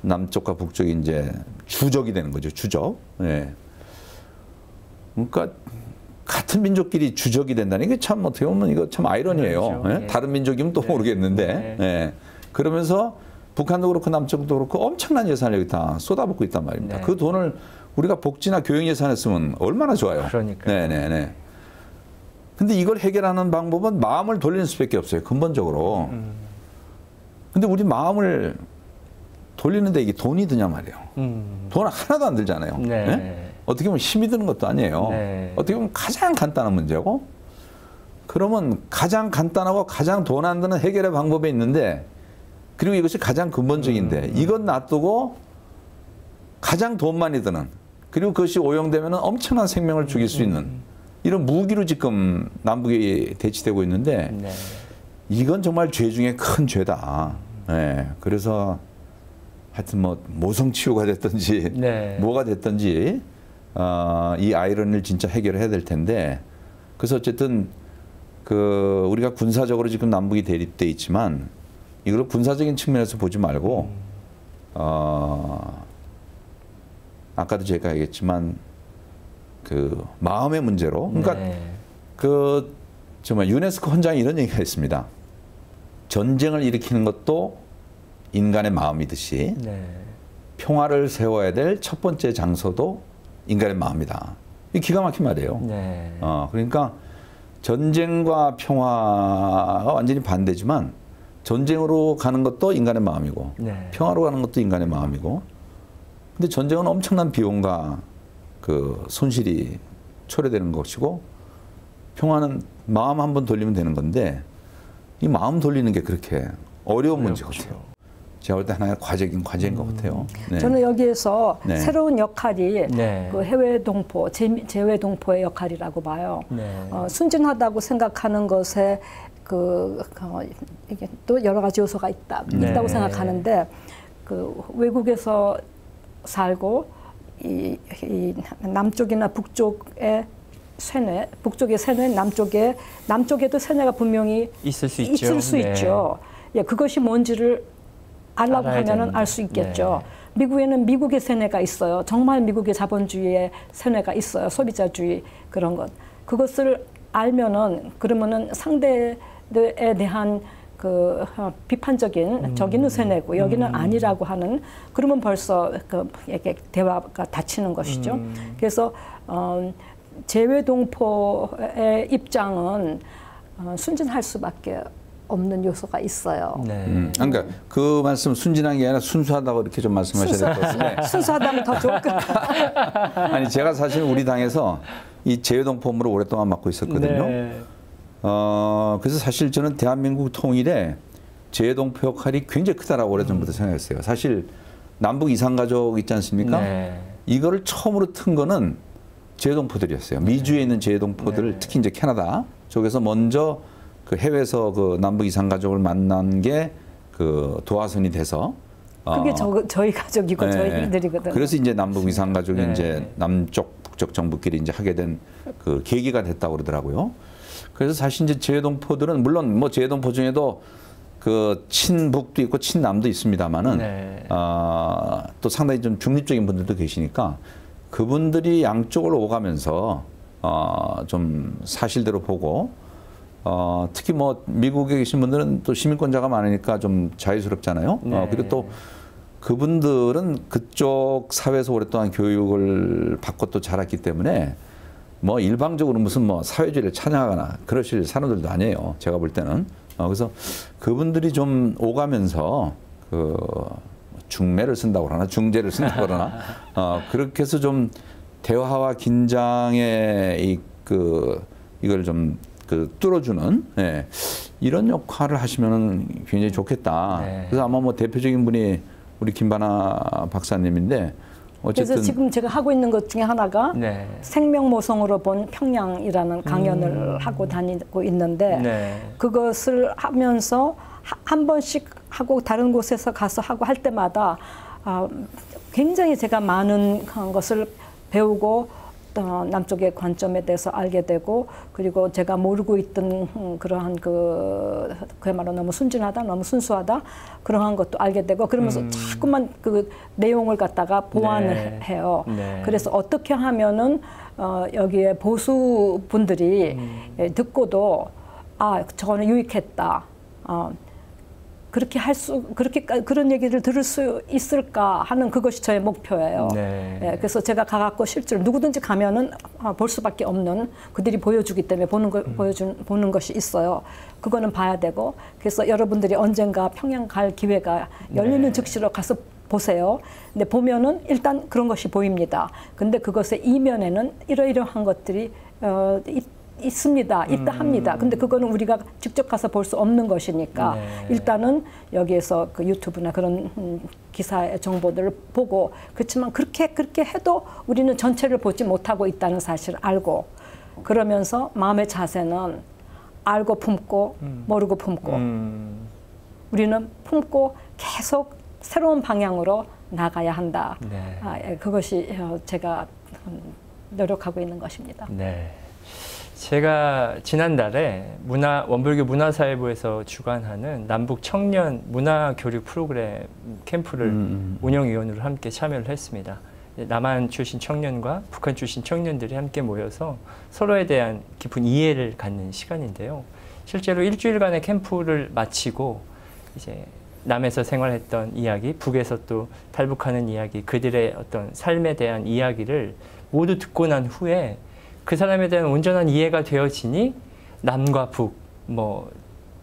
남쪽과 북쪽이 이제 주적이 되는 거죠. 주적. 예. 그러니까 같은 민족끼리 주적이 된다는 게 참 어떻게 보면 이거 참 아이러니예요. 그렇죠. 예? 예. 다른 민족이면 또 네. 모르겠는데. 네. 예. 그러면서 북한도 그렇고 남쪽도 그렇고 엄청난 예산을 여기 다 쏟아붓고 있단 말입니다. 네. 그 돈을 우리가 복지나 교육 예산에 쓰면 얼마나 좋아요. 그러니까요. 네네네. 근데 이걸 해결하는 방법은 마음을 돌리는 수밖에 없어요. 근본적으로. 근데 우리 마음을 돌리는데 이게 돈이 드냐 말이에요. 돈 하나도 안 들잖아요. 네. 네? 어떻게 보면 힘이 드는 것도 아니에요. 네. 어떻게 보면 가장 간단한 문제고 그러면 가장 간단하고 가장 돈 안 드는 해결의 방법이 있는데 그리고 이것이 가장 근본적인데 이건 놔두고 가장 돈 많이 드는 그리고 그것이 오용되면 엄청난 생명을 죽일 수 있는 이런 무기로 지금 남북이 대치되고 있는데 네. 이건 정말 죄 중에 큰 죄다. 네. 그래서 하여튼 모성치유가 됐든지 네. 뭐가 됐든지 이 아이러니를 진짜 해결해야 될 텐데 그래서 어쨌든 우리가 군사적으로 지금 남북이 대립돼 있지만 이걸 군사적인 측면에서 보지 말고 아까도 제가 얘기했지만 마음의 문제로 그러니까 네. 정말 유네스코 헌장에 이런 얘기가 있습니다. 전쟁을 일으키는 것도 인간의 마음이듯이 네. 평화를 세워야 될 첫 번째 장소도 인간의 마음이다. 이 기가 막힌 말이에요. 네. 그러니까 전쟁과 평화가 완전히 반대지만 전쟁으로 가는 것도 인간의 마음이고 네. 평화로 가는 것도 인간의 마음이고 근데 전쟁은 엄청난 비용과 손실이 초래되는 것이고 평화는 마음 한번 돌리면 되는 건데 이 마음 돌리는 게 그렇게 어려운 문제 같아요. 제가 볼 때 하나의 과제인 것 같아요. 네. 저는 여기에서 네. 새로운 역할이 네. 해외 동포, 재외 동포의 역할이라고 봐요. 네. 순진하다고 생각하는 것에 이게 또 여러 가지 요소가 있다고 생각하는데 외국에서 살고 이 남쪽이나 북쪽의 세뇌, 북쪽의 세뇌, 남쪽에도 세뇌가 분명히 있을 수 있죠. 예, 그것이 뭔지를 알라고 하면은 알 수 있겠죠. 네. 미국에는 미국의 세뇌가 있어요. 정말 미국의 자본주의의 세뇌가 있어요. 소비자주의 그런 것. 그것을 알면은 그러면은 상대에 대한 비판적인 저기는 세뇌고 여기는 아니라고 하는 그러면 벌써 이게 대화가 닫히는 것이죠. 그래서 재외 동포의 입장은 순진할 수밖에 없는 요소가 있어요. 네. 그러니까 그 말씀 순진한 게 아니라 순수하다고 이렇게 좀 말씀하셔야 될 것 같은데. 순수하다면 더 좋을 것 같아요. 아니 제가 사실 우리 당에서 이 재외동포무를 오랫동안 맡고 있었거든요. 네. 그래서 사실 저는 대한민국 통일에 재외동포 역할이 굉장히 크다라고 오래전부터 생각했어요. 사실 남북 이산가족 있지 않습니까? 네. 이거를 처음으로 튼 거는 재외동포들이었어요. 미주에 있는 재외동포들, 네. 특히 이제 캐나다 쪽에서 먼저 그 해외에서 그 남북 이산가족을 만난 게 그 도화선이 돼서 그게 저희 가족이고 저희들이거든요. 그래서 이제 남북 이산가족이 네. 이제 남쪽 북쪽 정부끼리 이제 하게 된 그 계기가 됐다고 그러더라고요. 그래서 사실 이제 재외동포들은 물론 뭐 재외동포 중에도 그 친북도 있고 친남도 있습니다만은 네. 또 상당히 좀 중립적인 분들도 계시니까 그분들이 양쪽을 오가면서 좀 사실대로 보고 특히 뭐 미국에 계신 분들은 또 시민권자가 많으니까 좀 자유스럽잖아요. 네. 그리고 또 그분들은 그쪽 사회에서 오랫동안 교육을 받고 또 자랐기 때문에 뭐 일방적으로 무슨 뭐 사회주의를 찬양하거나 그러실 사람들도 아니에요. 제가 볼 때는. 그래서 그분들이 좀 오가면서 그 중매를 쓴다고 그러나 중재를 쓴다고 그러나 그렇게 해서 좀 대화와 긴장의 이걸 좀 뚫어주는 이런 역할을 하시면은 굉장히 좋겠다. 네. 그래서 아마 뭐 대표적인 분이 우리 김바나 박사님인데 어쨌든 그래서 지금 제가 하고 있는 것 중에 하나가 네. 생명모성으로 본 평양이라는 강연을 하고 다니고 있는데 네. 그것을 하면서 한 번씩 하고 다른 곳에서 가서 하고 할 때마다 굉장히 제가 많은 것을 배우고 남쪽의 관점에 대해서 알게 되고 그리고 제가 모르고 있던 그러한 그야말로 너무 순진하다, 너무 순수하다 그러한 것도 알게 되고 그러면서 자꾸만 그 내용을 갖다가 보완을 네. 해요. 네. 그래서 어떻게 하면은 여기에 보수 분들이 듣고도 저거는 유익했다. 그런 얘기를 들을 수 있을까 하는 그것이 저의 목표예요. 네. 그래서 제가 가갖고 실제로 누구든지 가면은 볼 수밖에 없는 그들이 보여주기 때문에 보는 것이 있어요. 그거는 봐야 되고 그래서 여러분들이 언젠가 평양 갈 기회가 열리는 네. 즉시로 가서 보세요. 근데 보면은 일단 그런 것이 보입니다. 근데 그것의 이면에는 이러이러한 것들이 있습니다. 있다 합니다. 근데 그거는 우리가 직접 가서 볼 수 없는 것이니까 네. 일단은 여기에서 그 유튜브나 그런 기사의 정보들을 보고 그렇지만 그렇게 해도 우리는 전체를 보지 못하고 있다는 사실을 알고 그러면서 마음의 자세는 알고 품고 모르고 품고 우리는 품고 계속 새로운 방향으로 나가야 한다. 네. 그것이 제가 노력하고 있는 것입니다. 네. 제가 지난달에 원불교 문화사회부에서 주관하는 남북 청년 문화교류 프로그램 캠프를 운영위원으로 함께 참여를 했습니다. 남한 출신 청년과 북한 출신 청년들이 함께 모여서 서로에 대한 깊은 이해를 갖는 시간인데요. 실제로 일주일간의 캠프를 마치고 이제 남에서 생활했던 이야기, 북에서 또 탈북하는 이야기, 그들의 어떤 삶에 대한 이야기를 모두 듣고 난 후에 그 사람에 대한 온전한 이해가 되어지니 남과 북, 뭐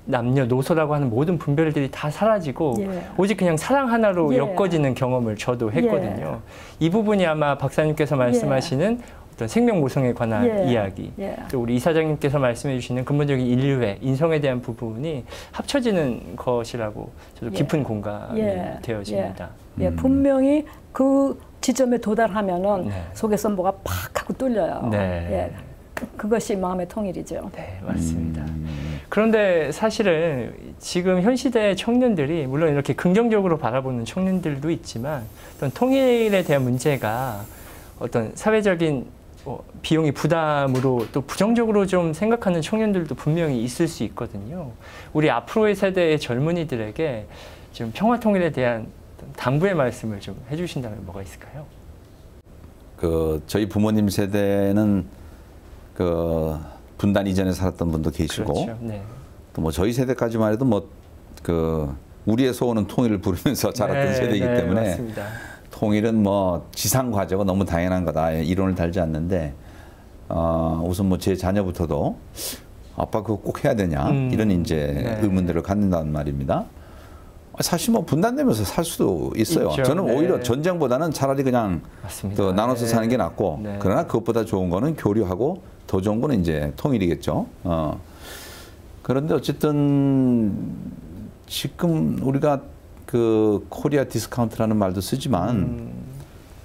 남녀노소라고 하는 모든 분별들이 다 사라지고 오직 그냥 사랑 하나로 엮어지는 경험을 저도 했거든요. 이 부분이 아마 박사님께서 말씀하시는 어떤 생명모성에 관한 이야기, 또 우리 이사장님께서 말씀해 주시는 근본적인 인류애, 인성에 대한 부분이 합쳐지는 것이라고 저도 깊은 공감이 되어집니다. 분명히 그 지점에 도달하면은 속에서 뭐가 팍 하고 뚫려요. 그것이 마음의 통일이죠. 네, 맞습니다. 그런데 사실은 지금 현 시대의 청년들이 물론 이렇게 긍정적으로 바라보는 청년들도 있지만 어떤 통일에 대한 문제가 어떤 사회적인 비용이 부담으로 또 부정적으로 좀 생각하는 청년들도 분명히 있을 수 있거든요. 우리 앞으로의 세대의 젊은이들에게 지금 평화통일에 대한 당부의 말씀을 좀 해주신다면 뭐가 있을까요? 저희 부모님 세대는 분단 이전에 살았던 분도 계시고, 그렇죠. 네. 또 뭐 저희 세대까지만 해도 우리의 소원은 통일을 부르면서 자랐던 세대이기 때문에 맞습니다. 통일은 뭐 지상 과제가 너무 당연한 거다 이론을 달지 않는데 우선 뭐 제 자녀부터도 아빠 그거 꼭 해야 되냐 이런 이제 네. 의문들을 갖는다는 말입니다. 사실 뭐 분단되면서 살 수도 있어요. 있죠. 저는 네. 오히려 전쟁보다는 차라리 그냥 맞습니다. 더 나눠서 네. 사는 게 낫고 네. 그러나 그것보다 좋은 거는 교류하고 더 좋은 거는 이제 통일이겠죠. 그런데 어쨌든 지금 우리가 그 코리아 디스카운트라는 말도 쓰지만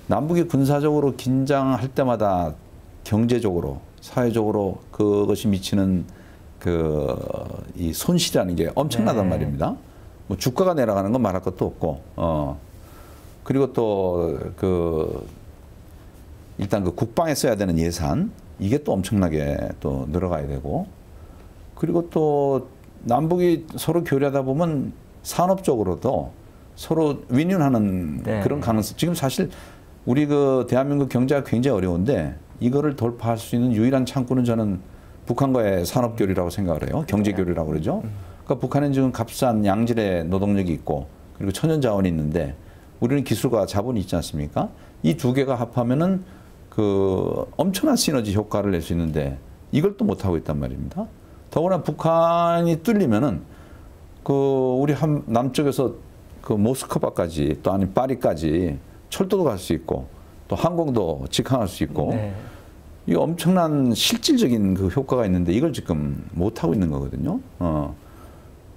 남북이 군사적으로 긴장할 때마다 경제적으로 사회적으로 그것이 미치는 그 이 손실이라는 게 엄청나단 네. 말입니다. 뭐 주가가 내려가는 건 말할 것도 없고 그리고 또 그 일단 그 국방에 써야 되는 예산 이게 또 엄청나게 또 늘어가야 되고 그리고 또 남북이 서로 교류하다 보면 산업적으로도 서로 윈윈하는 네. 그런 가능성. 지금 사실 우리 그 대한민국 경제가 굉장히 어려운데 이거를 돌파할 수 있는 유일한 창구는 저는 북한과의 산업 교류라고 생각을 해요. 경제 교류라고 그러죠. 그러니까 북한은 지금 값싼 양질의 노동력이 있고 그리고 천연 자원이 있는데 우리는 기술과 자본이 있지 않습니까? 이 두 개가 합하면은 그 엄청난 시너지 효과를 낼 수 있는데 이걸 또 못 하고 있단 말입니다. 더구나 북한이 뚫리면은 그 우리 남쪽에서 그 모스크바까지 또 아니 파리까지 철도도 갈 수 있고 또 항공도 직항할 수 있고 네. 이 엄청난 실질적인 그 효과가 있는데 이걸 지금 못 하고 있는 거거든요.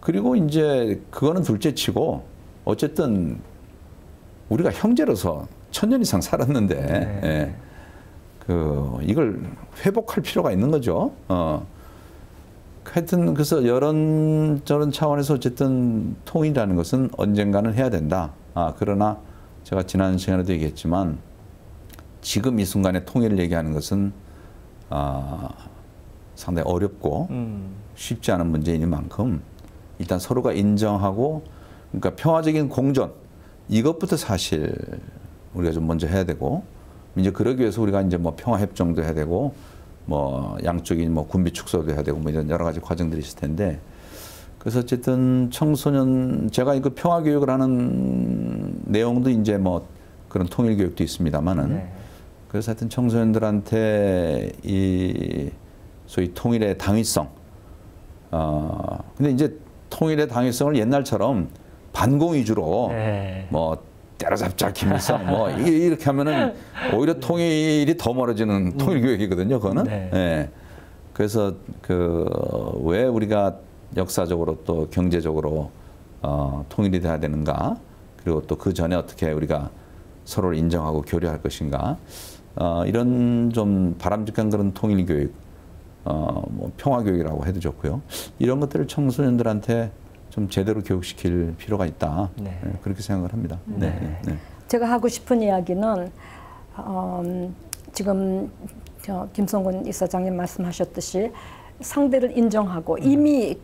그리고 이제 그거는 둘째치고 어쨌든 우리가 형제로서 1000년 이상 살았는데 네. 예, 그 이걸 회복할 필요가 있는 거죠. 하여튼 그래서 저런 차원에서 어쨌든 통일이라는 것은 언젠가는 해야 된다. 그러나 제가 지난 시간에도 얘기했지만 지금 이 순간에 통일을 얘기하는 것은 상당히 어렵고 쉽지 않은 문제인 만큼 일단 서로가 인정하고 그러니까 평화적인 공존 이것부터 사실 우리가 좀 먼저 해야 되고 이제 그러기 위해서 우리가 이제 뭐 평화 협정도 해야 되고 뭐 양쪽이 뭐 군비 축소도 해야 되고 뭐 이런 여러 가지 과정들이 있을 텐데 그래서 어쨌든 청소년 제가 그 평화 교육을 하는 내용도 이제 뭐 그런 통일 교육도 있습니다만은 네. 그래서 하여튼 청소년들한테 이 소위 통일의 당위성 근데 이제 통일의 당위성을 옛날처럼 반공 위주로 네. 뭐 때려잡자 김일성 뭐 이렇게 하면은 오히려 통일이 더 멀어지는 통일 교육이거든요. 그거는. 네. 예. 그래서 그 왜 우리가 역사적으로 또 경제적으로 통일이 돼야 되는가 그리고 또 그 전에 어떻게 우리가 서로를 인정하고 교류할 것인가 이런 좀 바람직한 그런 통일 교육 뭐 평화 교육이라고 해도 좋고요. 이런 것들을 청소년들한테 좀 제대로 교육시킬 필요가 있다. 네. 그렇게 생각을 합니다. 네. 네. 제가 하고 싶은 이야기는 지금 김성근 이사장님 말씀하셨듯이 상대를 인정하고 이미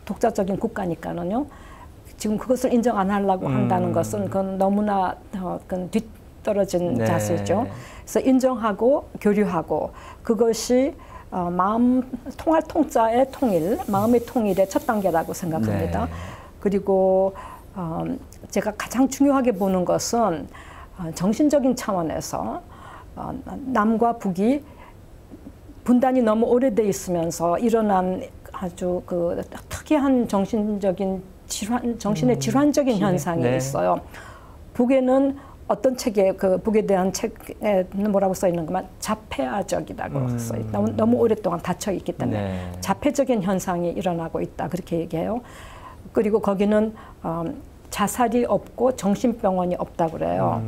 독자적인 국가니까는요. 지금 그것을 인정 안 하려고 한다는 것은 그건 너무나 그건 뒤떨어진 네. 자세죠. 그래서 인정하고 교류하고 그것이 마음 통할 통자의 통일, 마음의 통일의 첫 단계라고 생각합니다. 네. 그리고 제가 가장 중요하게 보는 것은 정신적인 차원에서 남과 북이 분단이 너무 오래돼 있으면서 일어난 아주 그 특이한 정신적인 질환, 정신의 질환적인 현상이 네. 있어요. 북에는 어떤 책에 그 북에 대한 책에는 뭐라고 써 있는 것만 자폐아적이라고 써 있다. 너무 오랫동안 닫혀 있기 때문에 네. 자폐적인 현상이 일어나고 있다. 그렇게 얘기해요. 그리고 거기는 자살이 없고 정신병원이 없다고 그래요.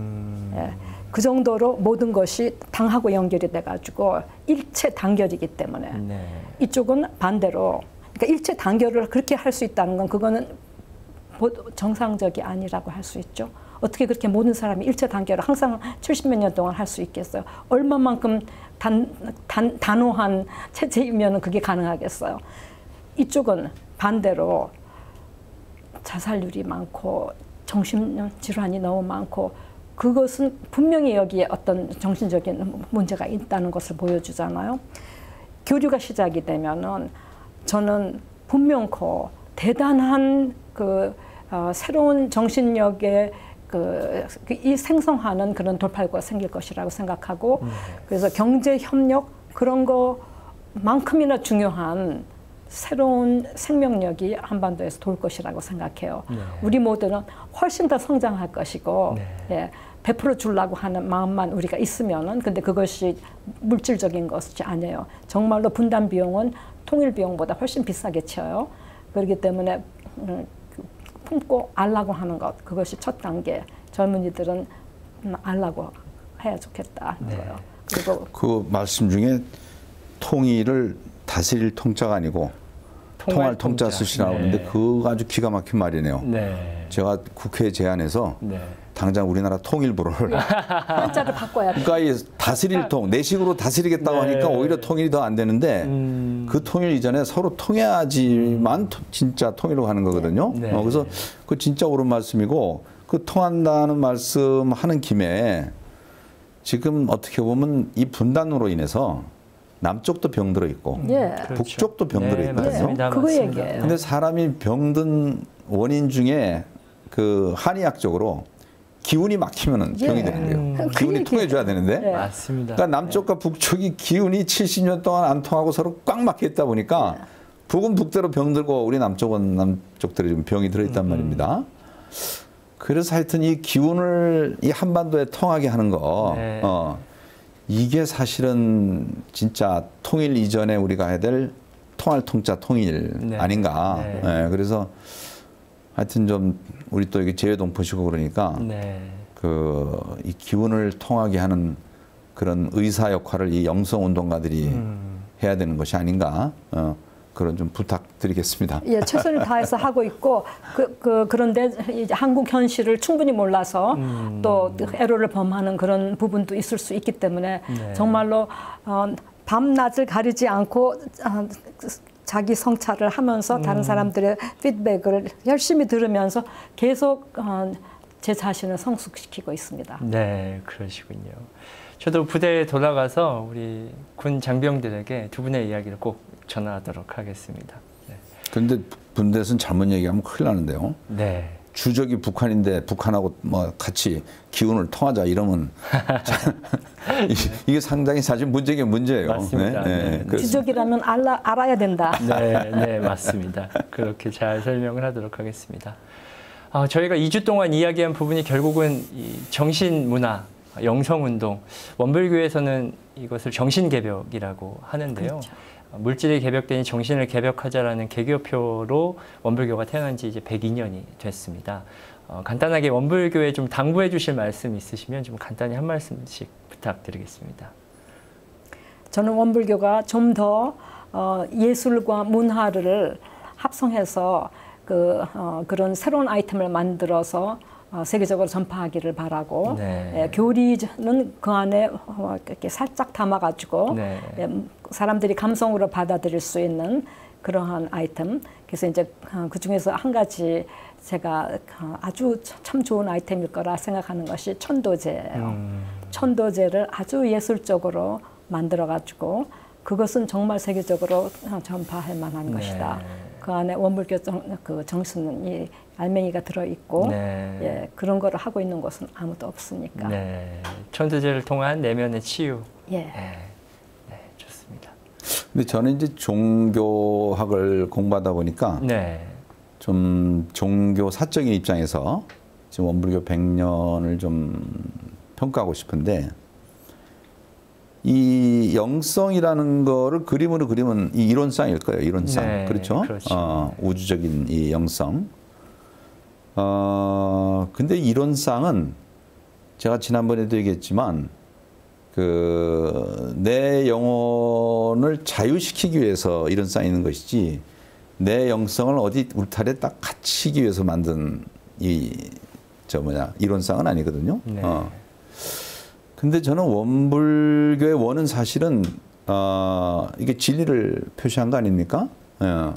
예. 그 정도로 모든 것이 당하고 연결이 돼가지고 일체 단결이기 때문에 네. 이쪽은 반대로 그러니까 일체 단결을 그렇게 할 수 있다는 건 그거는 정상적이 아니라고 할 수 있죠. 어떻게 그렇게 모든 사람이 일체 단결을 항상 70몇 년 동안 할 수 있겠어요? 얼마만큼 단호한 체제이면 그게 가능하겠어요? 이쪽은 반대로 자살률이 많고 정신질환이 너무 많고 그것은 분명히 여기에 어떤 정신적인 문제가 있다는 것을 보여주잖아요. 교류가 시작이 되면은 저는 분명코 대단한 새로운 정신력의 이 생성하는 그런 돌파구가 생길 것이라고 생각하고 그래서 경제 협력 그런 거만큼이나 중요한 새로운 생명력이 한반도에서 돌 것이라고 생각해요. 네. 우리 모두는 훨씬 더 성장할 것이고 네. 예, 베풀어 주려고 하는 마음만 우리가 있으면은 근데 그것이 물질적인 것이 아니에요. 정말로 분담 비용은 통일 비용보다 훨씬 비싸게 치여요. 그렇기 때문에 품고 알라고 하는 것 그것이 첫 단계. 젊은이들은 알라고 해야 좋겠다 하는 거예요. 그리고 그 말씀 중에 통일을 다스릴 통자가 아니고 통할 통자 쓰시라고 하는데 그거 아주 기가 막힌 말이네요. 네. 제가 국회에 제안해서 네. 당장 우리나라 통일부를 한자를 바꿔야 돼. 그러니까 이 다스릴 통 내식으로 다스리겠다고 네. 하니까 오히려 통일이 더 안 되는데 그 통일 이전에 서로 통해야지만 진짜 통일로 가는 거거든요. 네. 그래서 그 진짜 옳은 말씀이고 그 통한다는 말씀 하는 김에 지금 어떻게 보면 이 분단으로 인해서 남쪽도 병들어 있고 예. 그렇죠. 북쪽도 병들어 네, 있거든요. 맞습니다. 그거 맞습니다. 얘기예요. 근데 사람이 병든 원인 중에 그 한의학적으로 기운이 막히면은 예. 병이 되는데요. 기운이 얘기예요. 통해줘야 되는데. 네. 맞습니다. 그러니까 남쪽과 북쪽이 기운이 70년 동안 안 통하고 서로 꽉 막혀 있다 보니까 북은 북대로 병들고 우리 남쪽은 남쪽대로 좀 병이 들어있단 말입니다. 그래서 하여튼 이 기운을 이 한반도에 통하게 하는 거, 네. 이게 사실은 진짜 통일 이전에 우리가 해야 될 통할 통자 통일 네. 아닌가. 네. 네, 그래서 하여튼 좀 우리 또 이게 재외동포시고 그러니까 네. 이 기운을 통하게 하는 그런 의사 역할을 이 영성 운동가들이 해야 되는 것이 아닌가. 그런 좀 부탁드리겠습니다. 예, 최선을 다해서 하고 있고 그런데 이제 한국 현실을 충분히 몰라서 또 애로를 범하는 그런 부분도 있을 수 있기 때문에 네. 정말로 밤낮을 가리지 않고 자기 성찰을 하면서 다른 사람들의 피드백을 열심히 들으면서 계속 제 자신을 성숙시키고 있습니다. 네, 그러시군요. 저도 부대에 돌아가서 우리 군 장병들에게 두 분의 이야기를 꼭 전하도록 하겠습니다. 네. 그런데 분대에서는 잘못 얘기하면 큰일 나는데요. 네. 주적이 북한인데 북한하고 뭐 같이 기운을 통하자 이러면 이게 상당히 사실 문제긴 문제예요. 맞습니다. 네. 그래서 주적이라면 알아야 된다. 네, 네, 맞습니다. 그렇게 잘 설명을 하도록 하겠습니다. 저희가 2주 동안 이야기한 부분이 결국은 이 정신문화, 영성운동, 원불교에서는 이것을 정신개벽이라고 하는데요. 그렇죠. 물질이 개벽되니 정신을 개벽하자라는 개교표로 원불교가 태어난 지 이제 102년이 됐습니다. 간단하게 원불교에 좀 당부해 주실 말씀 있으시면 좀 간단히 한 말씀씩 부탁드리겠습니다. 저는 원불교가 좀 더 예술과 문화를 합성해서 그런 새로운 아이템을 만들어서 세계적으로 전파하기를 바라고 네. 교리는 그 안에 이렇게 살짝 담아가지고 네. 사람들이 감성으로 받아들일 수 있는 그러한 아이템. 그래서 이제 그 중에서 한 가지 제가 아주 참 좋은 아이템일 거라 생각하는 것이 천도제예요. 천도제를 아주 예술적으로 만들어가지고 그것은 정말 세계적으로 전파할 만한 것이다. 그 안에 원불교 정신이 알맹이가 들어있고 네. 예, 그런 거를 하고 있는 곳은 아무도 없으니까. 네. 천도제를 통한 내면의 치유. 예. 네. 네, 좋습니다. 근데 저는 이제 종교학을 공부하다 보니까 네. 좀 종교 사적인 입장에서 지금 원불교 100년을 좀 평가하고 싶은데 이 영성이라는 거를 그림으로 그리면 이 이론상일 거예요. 이론상. 네, 그렇죠? 그렇죠. 우주적인 이 영성. 근데 이론상은 제가 지난번에도 얘기했지만 내 영혼을 자유시키기 위해서 이론상이 있는 것이지 내 영성을 어디 울타리에 딱 갇히기 위해서 만든 이론상은 아니거든요. 네. 근데 저는 원불교의 원은 사실은 이게 진리를 표시한 거 아닙니까? 예.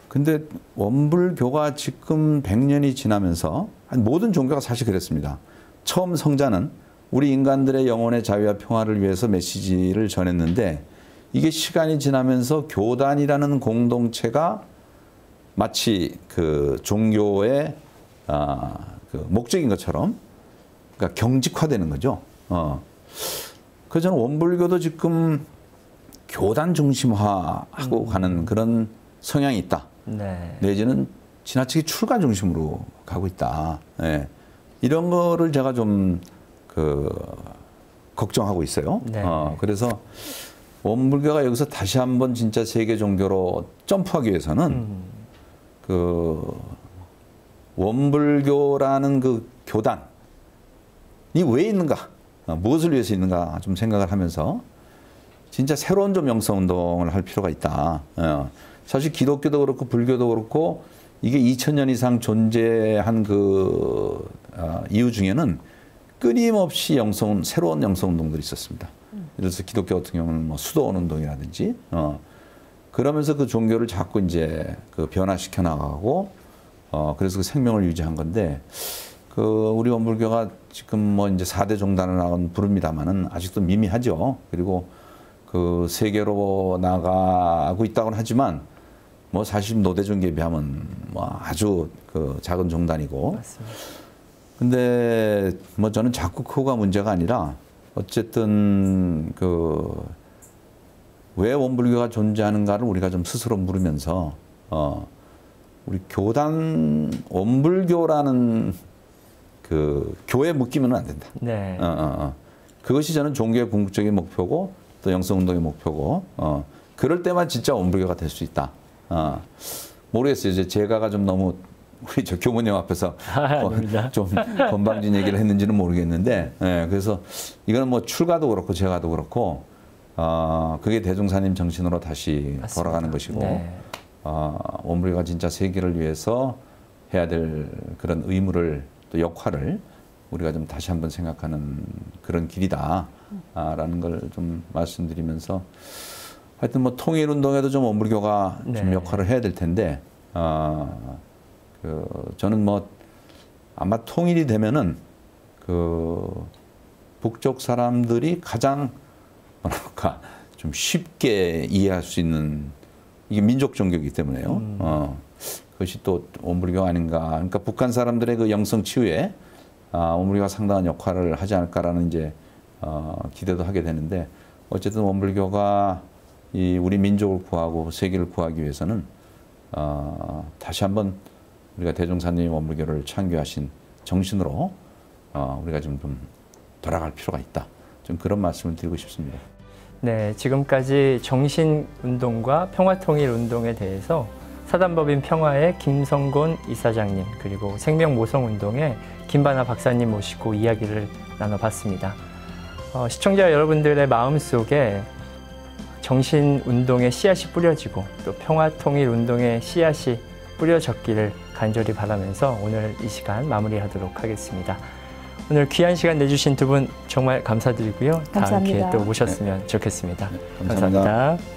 근데 원불교가 지금 100년이 지나면서 모든 종교가 사실 그랬습니다. 처음 성자는 우리 인간들의 영혼의 자유와 평화를 위해서 메시지를 전했는데 이게 시간이 지나면서 교단이라는 공동체가 마치 그 종교의 그 목적인 것처럼 그러니까 경직화되는 거죠. 그래서 저는 원불교도 지금 교단 중심화하고 가는 그런 성향이 있다. 네. 내지는 지나치게 출가 중심으로 가고 있다. 예. 이런 거를 제가 좀 걱정하고 있어요. 네. 그래서 원불교가 여기서 다시 한번 진짜 세계 종교로 점프하기 위해서는 원불교라는 그 교단이 왜 있는가, 무엇을 위해서 있는가 좀 생각을 하면서 진짜 새로운 좀 영성 운동을 할 필요가 있다. 사실 기독교도 그렇고 불교도 그렇고 이게 2000년 이상 존재한 그 이유 중에는 끊임없이 새로운 영성 운동들이 있었습니다. 예를 들어서 기독교 같은 경우는 뭐 수도원 운동이라든지, 그러면서 그 종교를 자꾸 이제 변화시켜 나가고, 그래서 그 생명을 유지한 건데, 우리 원불교가 지금 뭐 이제 4대 종단을 부릅니다만은 아직도 미미하죠. 그리고 세계로 나가고 있다고는 하지만, 뭐 사실 노대종교에 비하면 뭐 아주 작은 종단이고. 맞습니다. 근데 뭐 저는 자꾸 그거가 문제가 아니라 어쨌든 왜 원불교가 존재하는가를 우리가 좀 스스로 물으면서 우리 교단 원불교라는 교회에 묶이면 안 된다. 네. 그것이 저는 종교의 궁극적인 목표고 또 영성 운동의 목표고 그럴 때만 진짜 원불교가 될 수 있다. 모르겠어요. 이제 제가가 좀 너무 우리 저 교무님 앞에서 좀 건방진 얘기를 했는지는 모르겠는데, 그래서 이거는 뭐 출가도 그렇고 제가도 그렇고 그게 대종사님 정신으로 다시 맞습니다. 돌아가는 것이고, 네. 원불교가 진짜 세계를 위해서 해야 될 그런 의무를 또 역할을 우리가 좀 다시 한번 생각하는 그런 길이다라는 걸 좀 말씀드리면서, 하여튼 뭐 통일 운동에도 좀 원불교가 네. 좀 역할을 해야 될 텐데, 저는 뭐 아마 통일이 되면은 북쪽 사람들이 가장 뭐랄까 좀 쉽게 이해할 수 있는, 이게 민족 종교이기 때문에요. 그것이 또 원불교 아닌가. 그러니까 북한 사람들의 그 영성 치유에 원불교가 상당한 역할을 하지 않을까라는 이제 기대도 하게 되는데, 어쨌든 원불교가 우리 민족을 구하고 세계를 구하기 위해서는 다시 한번 우리가 대종사님 원불교를 창교하신 정신으로 우리가 좀 돌아갈 필요가 있다. 좀 그런 말씀을 드리고 싶습니다. 네, 지금까지 정신운동과 평화통일운동에 대해서 사단법인 평화의 김성곤 이사장님, 그리고 생명모성운동의 김바나 박사님 모시고 이야기를 나눠봤습니다. 시청자 여러분들의 마음속에 정신운동의 씨앗이 뿌려지고 또 평화통일운동의 씨앗이 뿌려졌기를 간절히 바라면서 오늘 이 시간 마무리하도록 하겠습니다. 오늘 귀한 시간 내주신 두 분 정말 감사드리고요. 다음 감사합니다. 기회에 또 모셨으면 좋겠습니다. 감사합니다. 감사합니다.